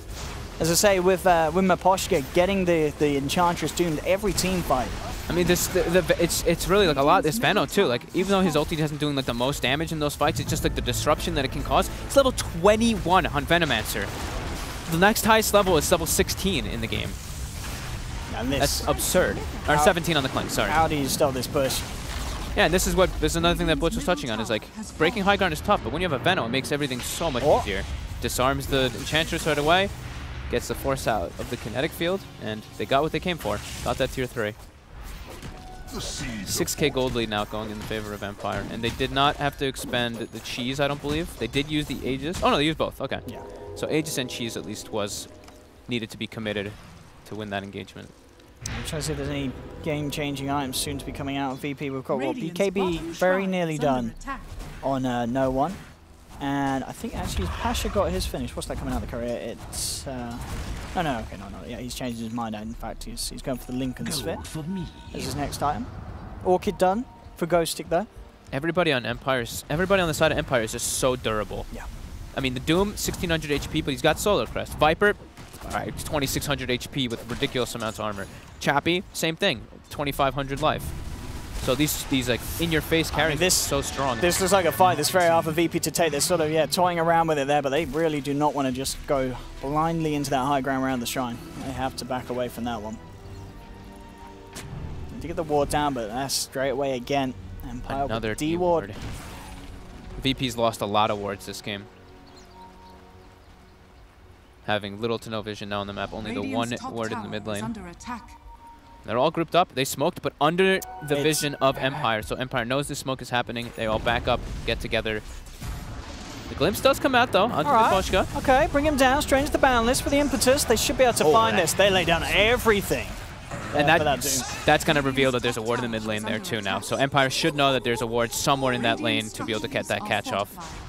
As I say, with Maposhka getting the Enchantress doomed every team fight. I mean, it's really like a lot. This Veno too. Like even though his ulti isn't doing like the most damage in those fights, it's just like the disruption that it can cause. It's level 21 on Venomancer. The next highest level is level 16 in the game. And that's absurd. Or 17 on the Klink. Sorry. How do you stop this push? Yeah, and this is another thing that Butch was touching on. Is like breaking high ground is tough, but when you have a Veno, it makes everything so much easier. Disarms the Enchantress right away. Gets the force out of the kinetic field, and they got what they came for. Got that tier 3. 6k gold lead now going in favor of Empire, and they did not have to expend the Cheese, I don't believe. They did use the Aegis. Oh no, they used both. Okay. Yeah. So Aegis and Cheese at least was needed to be committed to win that engagement. I'm trying to see if there's any game-changing items soon to be coming out of VP. We've got BKB very nearly done on no one. And I think actually Pasha got his finish. What's that coming out of the career? It's no, okay, no, yeah, he's changed his mind. In fact, he's going for the Lincoln Sphere as his next item. Orchid done for Ghostic though. Everybody on the side of Empire is just so durable. Yeah. I mean, the Doom 1600 HP, but he's got Solar Crest. Viper, all right, 2600 HP with ridiculous amounts of armor. Chappie, same thing, 2500 life. So these like in-your-face carries are so strong. This looks like a fight that's very hard for VP to take. They're sort of, toying around with it there, but they really do not want to just go blindly into that high ground around the shrine. They have to back away from that one. To get the ward down, but that's straight away again. Empire another D-ward. VP's lost a lot of wards this game. Having little to no vision now on the map, only the one ward in the mid lane. They're all grouped up. They smoked, but under the vision of Empire. So Empire knows the smoke is happening. They all back up, get together. The glimpse does come out, though, onto the Poshka. Okay, bring him down. Strange the boundless for the impetus. They should be able to find this. They lay down everything. And that's going to reveal that there's a ward in the mid lane there, too, now. So Empire should know that there's a ward somewhere in that lane to be able to get that catch off.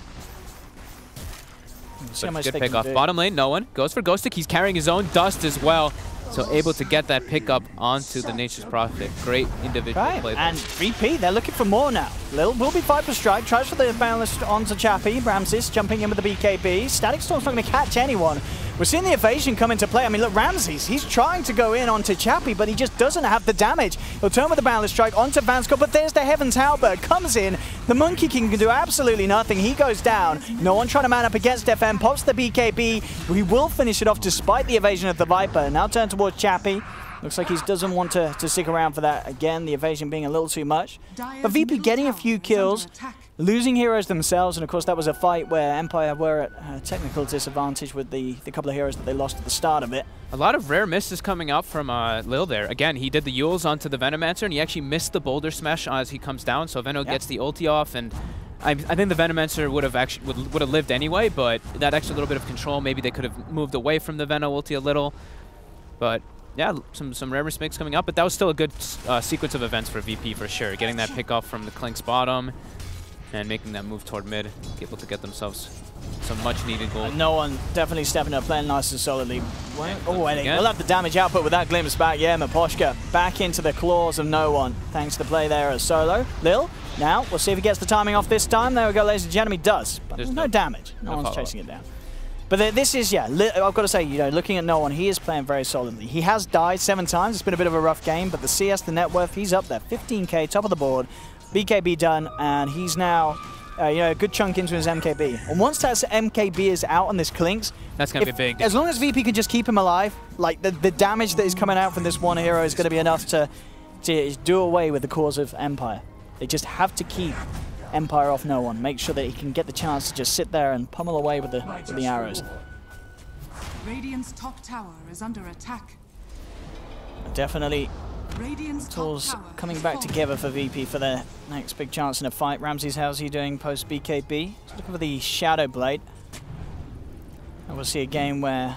Good pick off. Bottom lane, no one. Goes for Ghostic. He's carrying his own dust as well. So able to get that pickup onto the Nature's Prophet. Great individual play there. And VP, they're looking for more now. Lil will be Viper Strike. Tries for the boundless onto Chappie. Ramses jumping in with the BKB. Static Storm's not going to catch anyone. We're seeing the evasion come into play. I mean, look, Ramses, he's trying to go in onto Chappie, but he just doesn't have the damage. He'll turn with the boundless strike onto Vanskor, but there's the Heaven's Halberd. Comes in. The Monkey King can do absolutely nothing. He goes down. No one trying to man up against FM. Pops the BKB. He will finish it off despite the evasion of the Viper. Now turn towards Chappie. Looks like he doesn't want to stick around for that. Again, the evasion being a little too much. But VP getting a few kills, losing heroes themselves, and of course that was a fight where Empire were at a technical disadvantage with the couple of heroes that they lost at the start of it. A lot of rare misses coming out from Lil there. Again, he did the Yules onto the Venomancer, and he actually missed the Boulder Smash as he comes down, so Veno gets the ulti off, and I think the Venomancer would have lived anyway, but that extra little bit of control, maybe they could have moved away from the Veno ulti a little. But yeah, some rare mistakes coming up, but that was still a good sequence of events for VP for sure. Getting that pick off from the Klink's bottom and making that move toward mid, able to get themselves some much-needed gold. No one definitely stepping up, playing nice and solidly. Oh, and we'll have the damage output with that glimpse back. Yeah, Maposhka back into the claws of no one. Thanks to the play there as Solo. Lil, now we'll see if he gets the timing off this time. There we go, ladies and gentlemen, he does. But there's no damage. No one's chasing it down. But this is, yeah, I've got to say, you know, looking at no one, he is playing very solidly. He has died 7 times. It's been a bit of a rough game, but the CS, the net worth, he's up there. 15k, top of the board. BKB done, and he's now, you know, a good chunk into his MKB. And once that MKB is out on this Klinks, that's going to be big. As long as VP can just keep him alive, like the damage that is coming out from this one hero is going to be enough to do away with the cause of Empire. They just have to keep Empire off no one. Make sure that he can get the chance to just sit there and pummel away with the arrows. Radiant's top tower is under attack. Definitely tools coming back together for VP for their next big chance in a fight. Ramses, how's he doing post BKB? Looking for the Shadow Blade. And we'll see a game where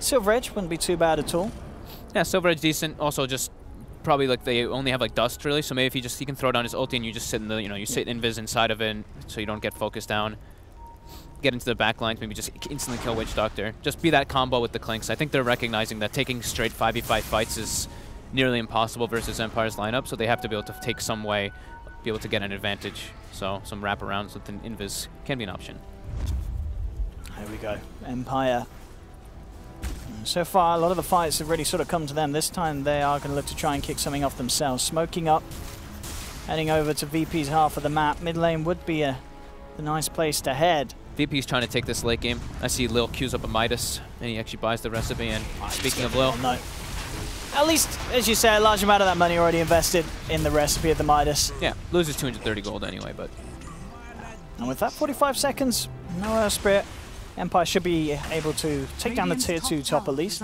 Silver Edge wouldn't be too bad at all. Yeah, Silver Edge decent. Also just probably like they only have like dust really, so maybe if he can throw down his ulti and you just sit in the, you sit invis inside of it so you don't get focused down. Get into the back lines, maybe just instantly kill Witch Doctor. Just be that combo with the Klinks. I think they're recognizing that taking straight 5v5 fights is nearly impossible versus Empire's lineup, so they have to be able to take some way, be able to get an advantage. So some wraparounds with an invis can be an option. There we go. Empire. So far, a lot of the fights have really sort of come to them. This time they are going to look to try and kick something off themselves. Smoking up, heading over to VP's half of the map. Mid lane would be a nice place to head. VP's trying to take this late game. I see Lil queues up a Midas, and he actually buys the recipe. And speaking of Lil, at least, as you say, a large amount of that money already invested in the recipe of the Midas. Yeah, loses 230 gold anyway, but... And with that 45 seconds, no Spirit, Empire should be able to take down the tier 2 top at least.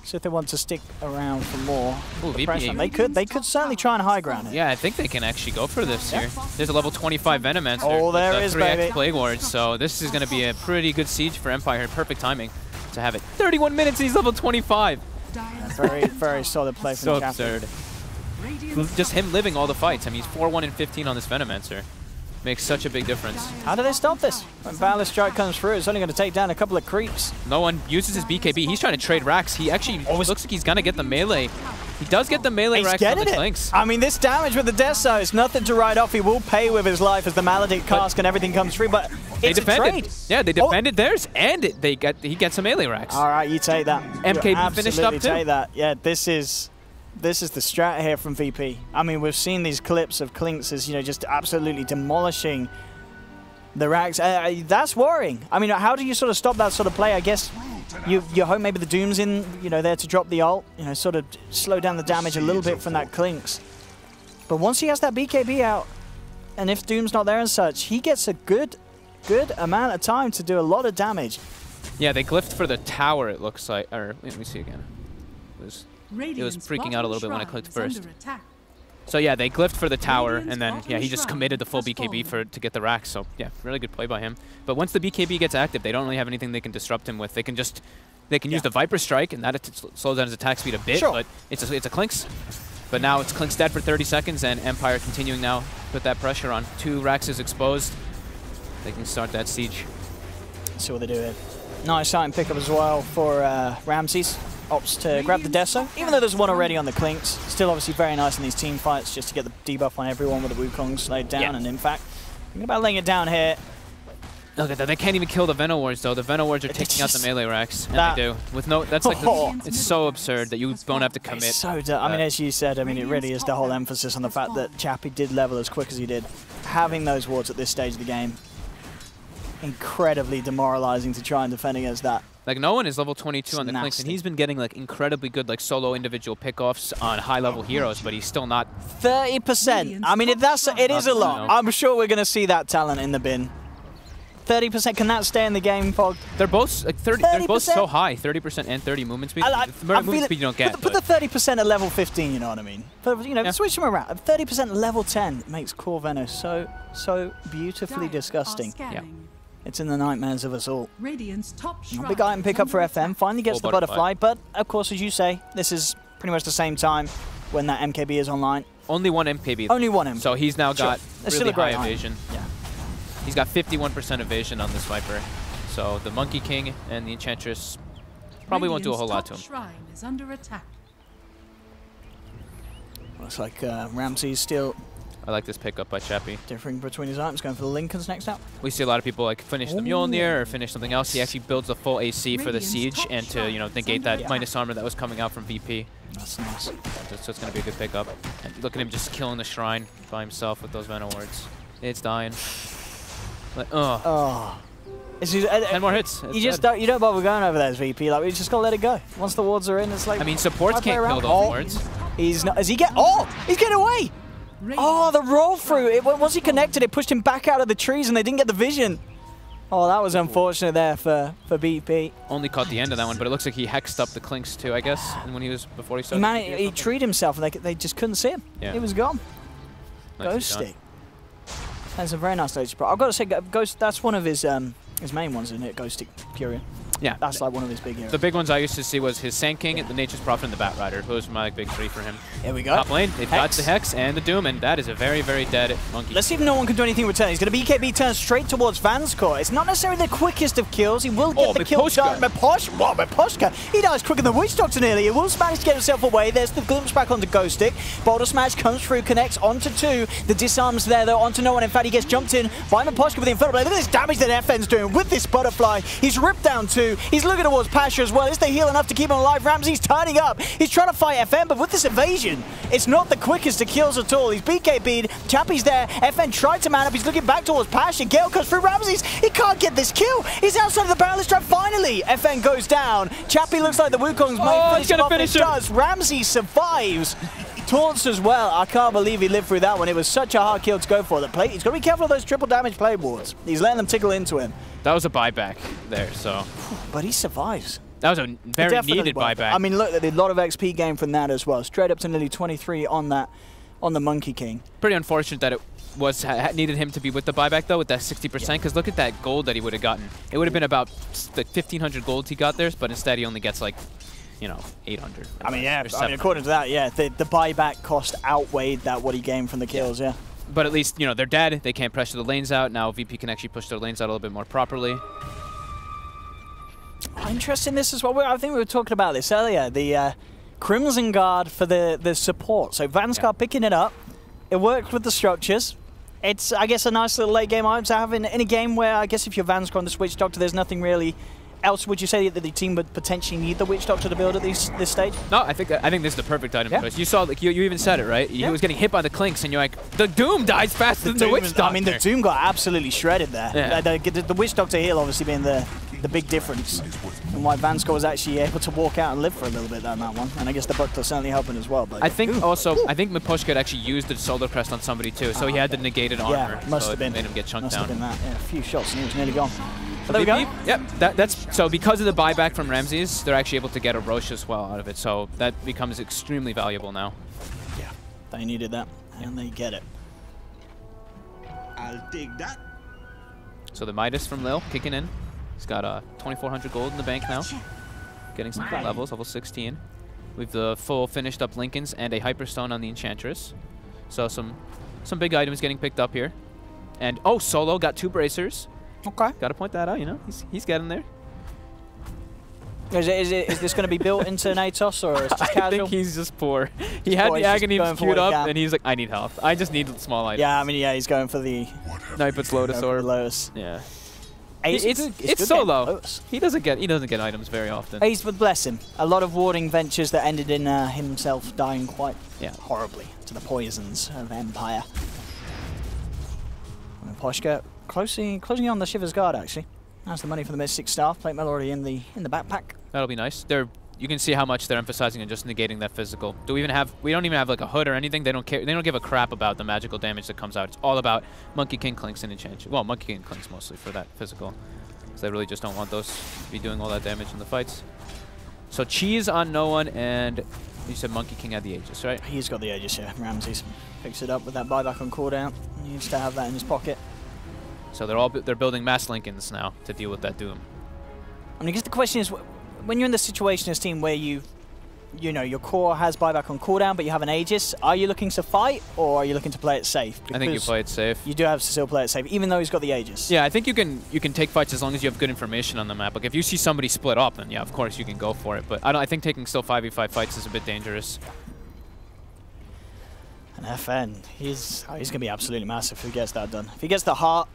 So if they want to stick around for more, they could certainly try and high ground it. Yeah, I think they can actually go for this here. There's a level 25 Venomancer. Oh, there is, 3x baby. Plague Wards, so this is going to be a pretty good siege for Empire. Perfect timing to have it. 31 minutes, he's level 25. Very, very solid play from So the absurd. Just him living all the fights. I mean, he's 4-1 and 15 on this Venomancer. Makes such a big difference. How do they stop this? When Ballast Strike comes through, it's only going to take down a couple of creeps. No one uses his BKB. He's trying to trade racks. He actually looks like he's going to get the melee. He does get the melee racks from the Klinks. I mean, this damage with the Death Star is nothing to write off. He will pay with his life as the Maledict cask and everything comes through, but it's a trade. Yeah, they defended theirs, and he gets some melee racks. All right, you take that. MKB finished up too. Take that. Yeah, this is the strat here from VP. I mean, we've seen these clips of Klinks as, just absolutely demolishing the racks. That's worrying. I mean, how do you sort of stop that sort of play? I guess you hope maybe the Doom's in, there to drop the ult, sort of slow down the damage a little bit from that Klinks. But once he has that BKB out, and if Doom's not there and such, he gets a good amount of time to do a lot of damage. Yeah, they glyphed for the tower, it looks like. Or let me see again. It was freaking out a little bit when I clicked first. So yeah, they glyphed for the tower, and then yeah, he just committed the full BKB to get the racks. So yeah, really good play by him. But once the BKB gets active, they don't really have anything they can disrupt him with. They can use the Viper Strike, and that slows down his attack speed a bit. Sure. But it's a Clinkz. But now it's Clinkz dead for 30 seconds, and Empire continuing now put that pressure on. 2 racks is exposed. They can start that siege. Let's see what they do here. Nice starting pickup as well for Ramses. Opts to grab the Deso, even though there's one already on the Clinkz. Still obviously very nice in these team fights just to get the debuff on everyone with the Wukong's laid down. And in fact, thinking about laying it down here. Look at that, they can't even kill the Venom Wards though. The Venom Wards are taking out the melee racks, and they do. With no, that's like, it's so absurd that you don't have to commit. It's so I mean, as you said, I mean, it really is the whole emphasis on the fact that Chappie did level as quick as he did. Having those wards at this stage of the game, incredibly demoralizing to try and defend against that. Like, no one is level 22 on the Clinkz, and he's been getting like incredibly good like solo individual pickoffs on high-level heroes, but he's still not. 30%. I mean, it is a lot. I'm sure we're going to see that talent in the bin. 30%. Can that stay in the game, Fog? They're both like 30. They're both so high, 30% and 30 movement speed. Movement speed you don't get. Put the 30% at level 15. You know what I mean? But, you know, switch them around. 30% at level 10 makes core Venom so beautifully disgusting. Yeah. It's in the nightmares of us all. Radiant's top shrine Big item pickup for FM. Finally gets the butterfly, but of course, as you say, this is pretty much the same time when that MKB is online. Only one MKB. Only one MKB. So he's now got really high evasion. Yeah. He's got 51% evasion on this Viper. So the Monkey King and the Enchantress probably won't do a whole lot to him. Shrine is under attack. Looks like Ramsey's still. I like this pickup by Chappie. Differing between his items, going for the Lincolns next up. We see a lot of people like finish the Mjolnir or finish something else. He actually builds a full AC for the siege and to negate that minus armor that was coming out from VP. That's nice. So it's going to be a good pickup. And look at him just killing the shrine by himself with those Venom Wards. It's dying. Like, 10 more hits. You don't bother going over those VP. Like, we just gotta let it go. Once the wards are in, it's like. I mean, supports can't kill those wards. He's not. He's getting away. Oh, the roll through. Once he connected, it pushed him back out of the trees, and they didn't get the vision. Oh, that was unfortunate there for BP. Only caught the end of that one, but it looks like he hexed up the Clinkz too, I guess. And when before he started. He treed himself, and they just couldn't see him. Yeah. He was gone. Ghosty. That's a very nice stage. I've got to say, Ghost. That's one of his main ones, isn't it? Ghosty Fury. Yeah. That's like one of his big heroes. The big ones I used to see was his Sand King, the Nature's Prophet, and the Bat Rider. Those were my big 3 for him. Here we go. Top lane, they've got the Hex and the Doom, and that is a very, very dead Monkey. Let's see if no one can do anything in return. He's going to BKB turn straight towards Vanscore. It's not necessarily the quickest of kills. He will get the kill done. Miposhka. He dies quicker than Witch Doctor nearly. He will manage to get himself away. There's the glimpse back onto Ghostic. Boulder Smash comes through, connects onto 2. The disarms there, though, onto no one. In fact, he gets jumped in by Miposhka with the Inferno Blade. Look at this damage that FN's doing with this Butterfly. He's ripped down 2. He's looking towards Pasha as well. Is the heal enough to keep him alive? Ramsey's turning up. He's trying to fight FN, but with this evasion, it's not the quickest of kills at all. He's BKB'd. Chappie's there. FN tried to man up. He's looking back towards Pasha. Gale comes through Ramses. He can't get this kill. He's outside of the barrel trap. Finally, FN goes down. Chappie looks like the Wukong's might finish him off. Ramsey survives. Taunts as well. I can't believe he lived through that one. It was such a hard kill to go for. He's got to be careful of those triple damage play boards. He's letting them tickle into him. That was a buyback there, so. But he survives. That was a very needed buyback. I mean, look, a lot of XP gained from that as well. Straight up to nearly 23 on the Monkey King. Pretty unfortunate that it needed him to be with the buyback though, with that 60%. Because look at that gold that he would have gotten. It would have been about like 1,500 gold he got there, but instead he only gets like, 800. I mean, yeah. I mean, according to that, yeah, the buyback cost outweighed what he gained from the kills. Yeah. But at least they're dead. They can't pressure the lanes out. Now VP can actually push their lanes out a little bit more properly. Interesting this as well. I think we were talking about this earlier. The Crimson Guard for the support. So Vanscar picking it up. It worked with the structures. It's, I guess, a nice little late game item to have in a game where, I guess, if you're Vanscar on the Witch Doctor, there's nothing really else. Would you say that the team would potentially need the Witch Doctor to build at this stage? No, I think this is the perfect item choice. You saw, like, you even said it, right? He was getting hit by the Clinkz, and you're like, the Doom dies faster than the Witch Doctor. I mean, the Doom got absolutely shredded there. Yeah. The Witch Doctor heal obviously being the big difference, and why Vanscore was actually able to walk out and live for a little bit on that one. And I guess the Buckler certainly helping as well. But I think Miposhka had actually used the Solar Crest on somebody too, so he had the negated armor. Yeah, must have been. Made him get chunked down. Have been that. Yeah, a few shots and he was nearly gone. But there we go. Yep, so because of the buyback from Ramses, they're actually able to get a Roche as well out of it. So that becomes extremely valuable now. Yeah, They needed that, and they get it. I'll take that. So the Midas from Lil kicking in. He's got 2,400 gold in the bank now. Getting some good levels, level 16. We've the full finished up Lincolns and a Hyperstone on the Enchantress. So some big items getting picked up here. And oh, Solo got 2 bracers. Okay. Got to point that out, you know. He's getting there. Is this going to be built into Natos, or is it just casual? I think he's just poor. He had the Agony queued up, and he's like, I need health. I just need small items. Yeah, I mean, yeah, he's going for the Nightbut's Lotus Orb. Lotus. Yeah. It's Solo. He doesn't get items very often. Ace, but bless him. A lot of warding ventures that ended in himself dying quite horribly to the poisons of Empire. And Poshka closing on the Shiver's Guard, actually. That's the money for the Mystic Staff. Plate Mail already in the backpack. That'll be nice. You can see how much they're emphasizing on just negating that physical. We don't even have like a hood or anything. They don't care. They don't give a crap about the magical damage that comes out. It's all about Monkey King Clinks and Enchant. Well, Monkey King Clinks mostly for that physical. So they really just don't want those to be doing all that damage in the fights. So Cheese on no one, and you said Monkey King had the Aegis, right? He's got the Aegis, yeah. Ramses picks it up with that buyback on cooldown. He needs to have that in his pocket. So they're building mass Lincolns now to deal with that Doom. I mean, I guess the question is, when you're in the situation as team where you know, your core has buyback on cooldown, but you have an Aegis, are you looking to fight, or are you looking to play it safe? Because I think you play it safe. You do have to still play it safe, even though he's got the Aegis. Yeah, I think you can take fights as long as you have good information on the map. Like if you see somebody split up, then yeah, of course you can go for it. But I think taking still 5v5 fights is a bit dangerous. And FN, he's going to be absolutely massive if he gets that done. If he gets the heart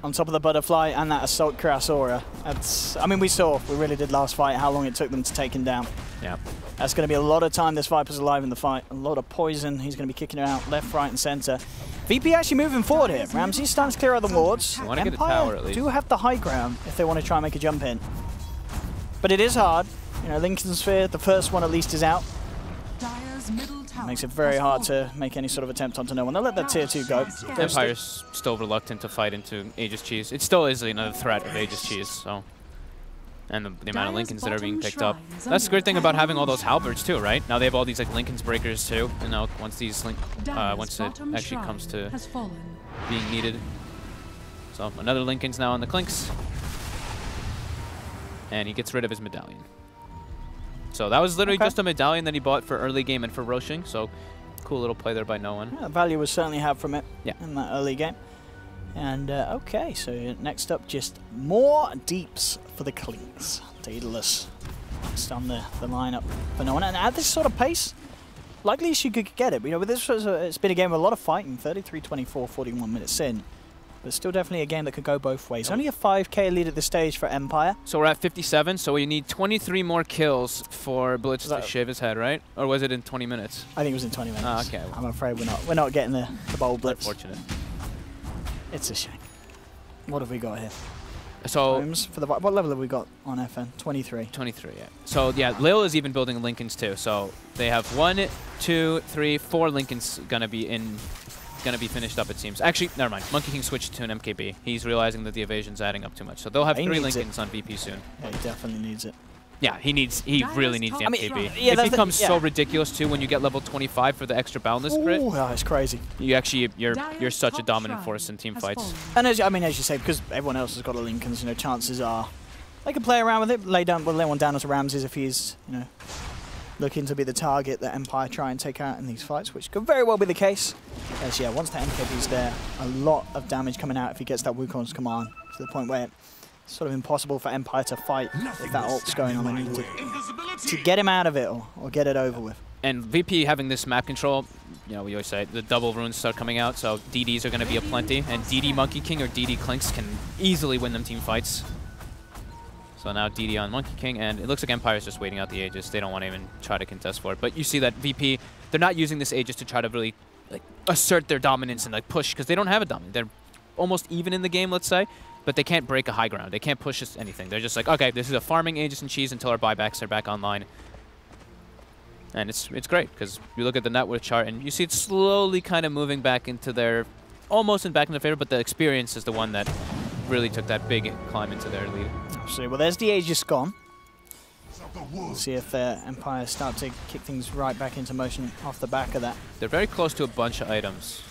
on top of the butterfly and that assault cuirass aura, I mean, we really did last fight how long it took them to take him down. Yeah. That's going to be a lot of time this Viper's alive in the fight. A lot of poison. He's going to be kicking it out left, right, and center. VP actually moving forward here. Ramsey's starting to clear out the wards. Want to get a tower at least. Do have the high ground if they want to try and make a jump in. But it is hard. You know, Lincoln Sphere, the first one at least is out. Makes it very hard to make any sort of attempt onto no one. They'll let that tier 2 go. Empire's still reluctant to fight into Aegis Cheese. It still is another threat of Aegis Cheese, so. And the amount of Lincolns that are being picked up. That's the great thing about having all those halberds too, right? Now they have all these like Lincolns breakers too, and now once it actually comes to being needed. So another Lincoln's now on the Clinks. And he gets rid of his medallion. So that was literally just a medallion that he bought for early game and for Roshing, so cool little play there by no one. Yeah, value was certainly had from it in that early game. And okay, so next up, just more deeps for the Clinks. Daedalus next on the lineup for no one. And at this sort of pace, likely she could get it. But, you know, with this it's been a game with a lot of fighting, 33-24, 41 minutes in. But still definitely a game that could go both ways. Only a 5k lead at this stage for Empire. So we're at 57, so we need 23 more kills for Blitz to shave his head, right? Or was it in 20 minutes? I think it was in 20 minutes. Ah, okay. I'm afraid we're not getting the bold Blitz. Unfortunate. It's a shame. What have we got here? So for the, what level have we got on FN? 23. 23, yeah. So yeah, Lil is even building Lincolns too. So they have 1, 2, 3, 4 Lincolns gonna be finished up, it seems. Actually, never mind. Monkey King switched to an MKB. He's realizing that the evasion's adding up too much. So they'll have 3 Lincolns on VP soon. Yeah, he definitely needs it. Yeah, he really needs the MKB. Yeah, it becomes so ridiculous too when you get level 25 for the extra boundless crit. Oh, it's crazy. You're such a dominant force in team fights. And as you say, because everyone else has got a Lincolns, you know, chances are they can play around with it, lay one down as Ramses if he's, you know, looking to be the target that Empire try and take out in these fights, which could very well be the case. As yeah, once the MKB's there, a lot of damage coming out if he gets that Wukong's command to the point where it's sort of impossible for Empire to fight if that ult's going on. They need to get him out of it or get it over with. And VP having this map control, you know, we always say the double runes start coming out, so DDs are going to be aplenty, and DD Monkey King or DD Clinks can easily win them team fights. So now DD on Monkey King, and it looks like Empire's just waiting out the Aegis. They don't want to even try to contest for it. But you see that VP, they're not using this Aegis to try to really like assert their dominance and like push, because they don't have a dominance. They're almost even in the game, let's say, but they can't break a high ground. They can't push us anything. They're just like, okay, this is a farming Aegis and Cheese until our buybacks are back online. And it's great, because you look at the net worth chart, and you see it slowly kind of moving back into their, almost back in their favor, but the experience is the one that really took that big climb into their lead. Absolutely. Well, there's the Aegis gone. We'll see if Empire start to kick things right back into motion off the back of that. They're very close to a bunch of items.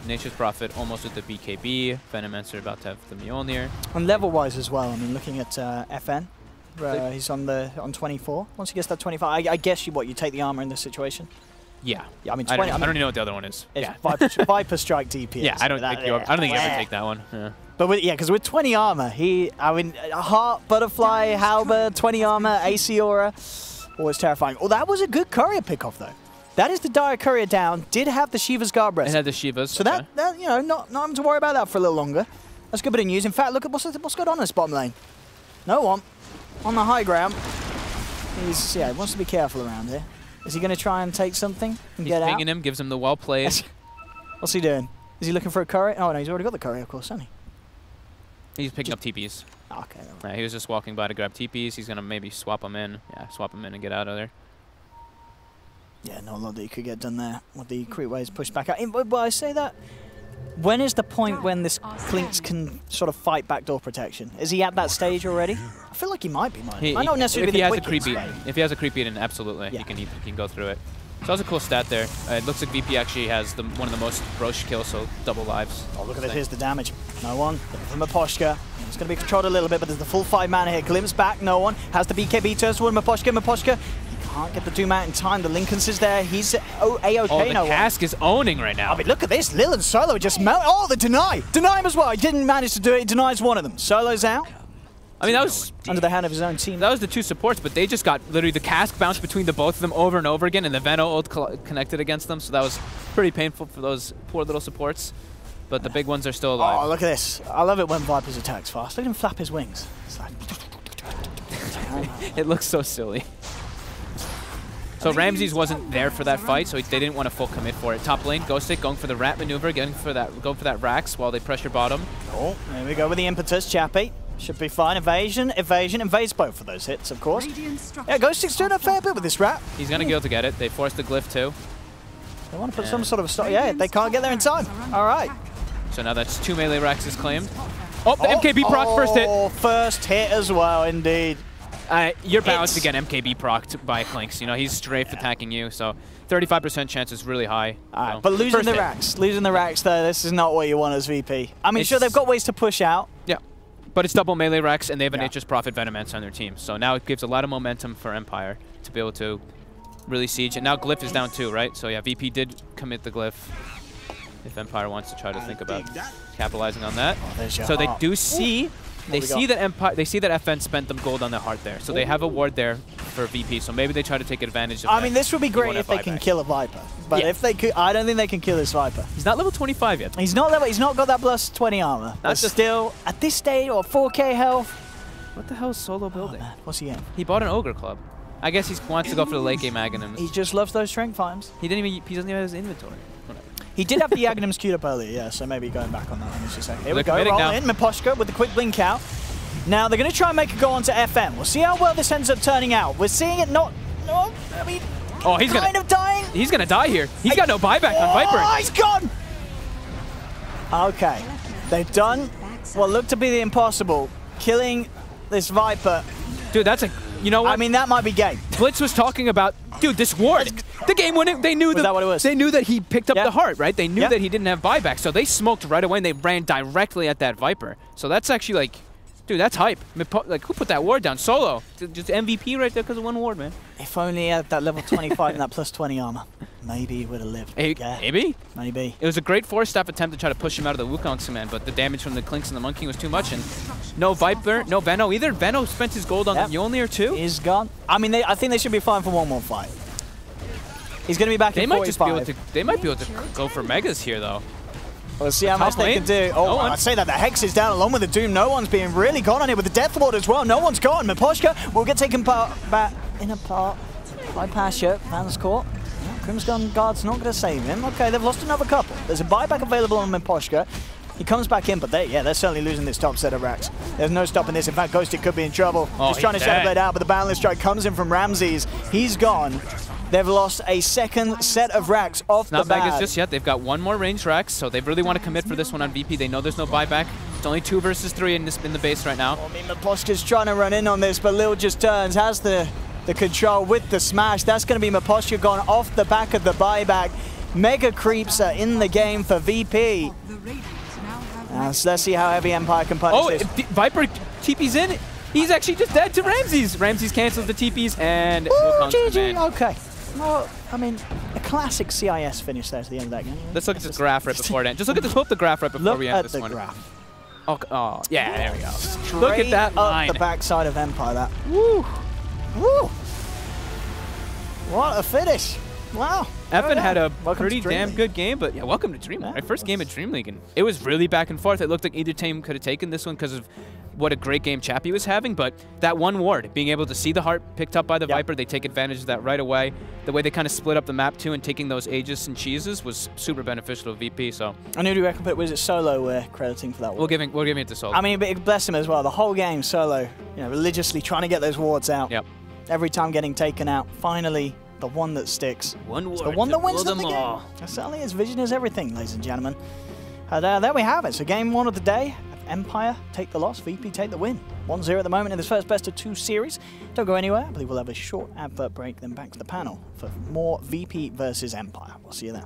Nature's Prophet almost with the BKB. Venomancer about to have the Mjolnir. And level-wise as well, I mean, looking at FN, he's on 24. Once he gets that 25, I guess you take the armor in this situation? Yeah. Yeah, I mean, 20, I don't even know what the other one is. It's Yeah. Viper Strike DPS. Yeah, I don't think you ever take that one. Yeah. But because with 20 armor, Heart, Butterfly, Halberd, 20 armor, AC Aura, always terrifying. Oh, that was a good courier pick-off, though. That is the Dire Courier down. Did have the Shiva's Guard Breast. It had the Shivas. So that not having to worry about that for a little longer. That's a good bit of news. In fact, look at what's going on in this bottom lane. No one on the high ground. He wants to be careful around here. Is he going to try and take something and get out? He's pinging him, gives him the well played. What's he doing? Is he looking for a courier? Oh, no, he's already got the courier, of course, hasn't he? He's picking up TPs. Okay. He was just walking by to grab TPs. He's going to maybe swap them in. Yeah, swap them in and get out of there. Yeah, not a lot that you could get done there with the creep waves pushed back out. But I say that, when is the point when this Clinks can sort of fight backdoor protection? Is he at that stage already? I feel like he might be. Might not necessarily if be he the has a creep quickest, beat, if he has a creep beat, then absolutely he can go through it. So that's a cool stat there. It looks like VP actually has one of the most Roche kills, so double lives. Oh, look at it. Here's the damage. No one. From Miposhka. It's going to be controlled a little bit, but there's the full 5 mana here. Glimpse back. No one. Has the BKB turns toward Miposhka. Miposhka can't get the Doom out in time. The Lincoln's is there. He's A-OK. Oh, the Cask is owning right now. I mean, look at this. Lil and Solo just melt. Oh, the deny. Deny him as well. He didn't manage to do it. He denies one of them. Solo's out. I mean, that was under the hand of his own team. That was the 2 supports, but they just got literally the Cask bounced between the both of them over and over again, and the Veno ult connected against them, so that was pretty painful for those poor little supports. But the big ones are still alive. Oh, look at this. I love it when Viper's attacks fast. Look at him flap his wings. It's like it looks so silly. So Ramses wasn't there for that fight, so they didn't want to full commit for it. Top lane, Ghostic going for the rat maneuver, going for that Rax while they pressure bottom. Oh, there we go with the impetus, Chappie. Should be fine. Evasion, evades both of those hits, of course. Yeah, Ghostic's doing a fair bit with this rat. He's going to be able to get it. They forced the glyph too. They want to put some sort of stop. Yeah, they can't get there in time. All right. So now that's 2 melee Raxes claimed. Oh, the MKB proc first hit. Oh, first hit as well, indeed. You're bound to get MKB procced by Clinks. You know, he's strafe attacking you, so 35% chance is really high. So. But losing the Rax, though, this is not what you want as VP. I mean, sure, they've got ways to push out. Yeah. But it's double melee Rax, and they have a Nature's Prophet Venomancer on their team. So now it gives a lot of momentum for Empire to be able to really siege. And now Glyph is down too, right? So yeah, VP did commit the Glyph. If Empire wants to try to think about capitalizing on that. So they do see, they see that FN spent them gold on the heart there. So they have a ward there for VP. So maybe they try to take advantage of that. I mean, this would be great if they can kill a Viper. But if they could, I don't think they can kill this Viper. He's not level 25 yet. He's not got that plus 20 armor. But still, at this stage, or 4K health. What the hell is Solo building? Man. What's he in? He bought an Ogre Club. I guess he wants to go for the late game Aghanims. He just loves those strength farms. He doesn't even have his inventory. Whatever. He did have the Aghanims queued up earlier, yeah, so maybe going back on that one. Just here we go, roll in, Miposhka with the quick blink out. Now they're going to try and make a go onto FM. We'll see how well this ends up turning out. We're seeing it not, I mean, he's kind of dying. He's going to die here. He's got no buyback on Viper. Oh, he's gone! Okay, they've done what looked to be the impossible, killing this Viper. Dude, that's a, you know what? I mean, that might be game. Blitz was talking about, dude, this ward. The game winning, they knew that what it was? They knew that he picked up the heart, right? They knew that he didn't have buyback, so they smoked right away and they ran directly at that Viper. So that's actually like, dude, that's hype. Like, who put that ward down? Solo. Just MVP right there because of one ward, man. If only he had that level 25 and that plus 20 armor. Maybe he would have lived. Maybe? Maybe. It was a great Force Staff attempt to try to push him out of the Wukong command, but the damage from the Clinks and the Monkey was too much, and no Viper, no Veno either. Veno spent his gold on the Mjolnir too. He's gone. I mean, I think they should be fine for one more fight. He's going to be back in 45. They might be able to go for Megas here, though. We'll see how much they can do. Oh, I'd say that the Hex is down along with the Doom. No one's being really gone on it with the Death Ward as well. No one's gone. Miposhka will get taken back in a part by Pasha. Van's caught. Crimson Guard's not going to save him. Okay, they've lost another couple. There's a buyback available on Miposhka. He comes back in, but they're certainly losing this top set of racks. There's no stopping this. In fact, Ghostic could be in trouble. He's trying to Shadow Blade out, but the Boundless Strike comes in from Ramses. He's gone. They've lost a second set of racks off the bat. Not Megas just yet. They've got one more range Rax, so they really want to commit for this one on VP. They know there's no buyback. It's only 2 versus 3 in the base right now. I mean, Maposhka's trying to run in on this, but Lil just turns, has the control with the smash. That's going to be Maposhka gone off the back of the buyback. Mega creeps are in the game for VP. So let's see how Heavy Empire can punish this. Viper TP's in. He's actually just dead to Ramses. Ramses cancels the TPs and will come to the man. Okay. Well, I mean, a classic CIS finish there to the end of that game. Let's look at this graph right before it ends. Just look at the graph right before we end this one. Look at the graph. Oh, yeah, there we go. Straight Look at that up line. the backside of Empire, that. Woo! Woo! What a finish. Wow. Evan had a Welcome pretty to damn DreamLeague. good game, but yeah, welcome to DreamLeague. Yeah, My first game at DreamLeague, and it was really back and forth. It looked like either team could have taken this one because of what a great game Chappie was having, but that one ward, being able to see the heart picked up by the Viper, they take advantage of that right away. The way they kind of split up the map too and taking those Aegis and cheeses was super beneficial to VP, so. I knew to reckon, but was it Solo we're crediting for that one? We're giving it to Solo. I mean, but bless him as well. The whole game, Solo, religiously trying to get those wards out. Yep. Every time getting taken out. Finally, the one that sticks. One ward, the one that wins them the game. all. Certainly, his vision is everything, ladies and gentlemen. And there we have it. So game 1 of the day. Empire take the loss, VP take the win. 1-0 at the moment in this first best of 2 series. Don't go anywhere. I believe we'll have a short advert break, then back to the panel for more VP versus Empire. We'll see you there.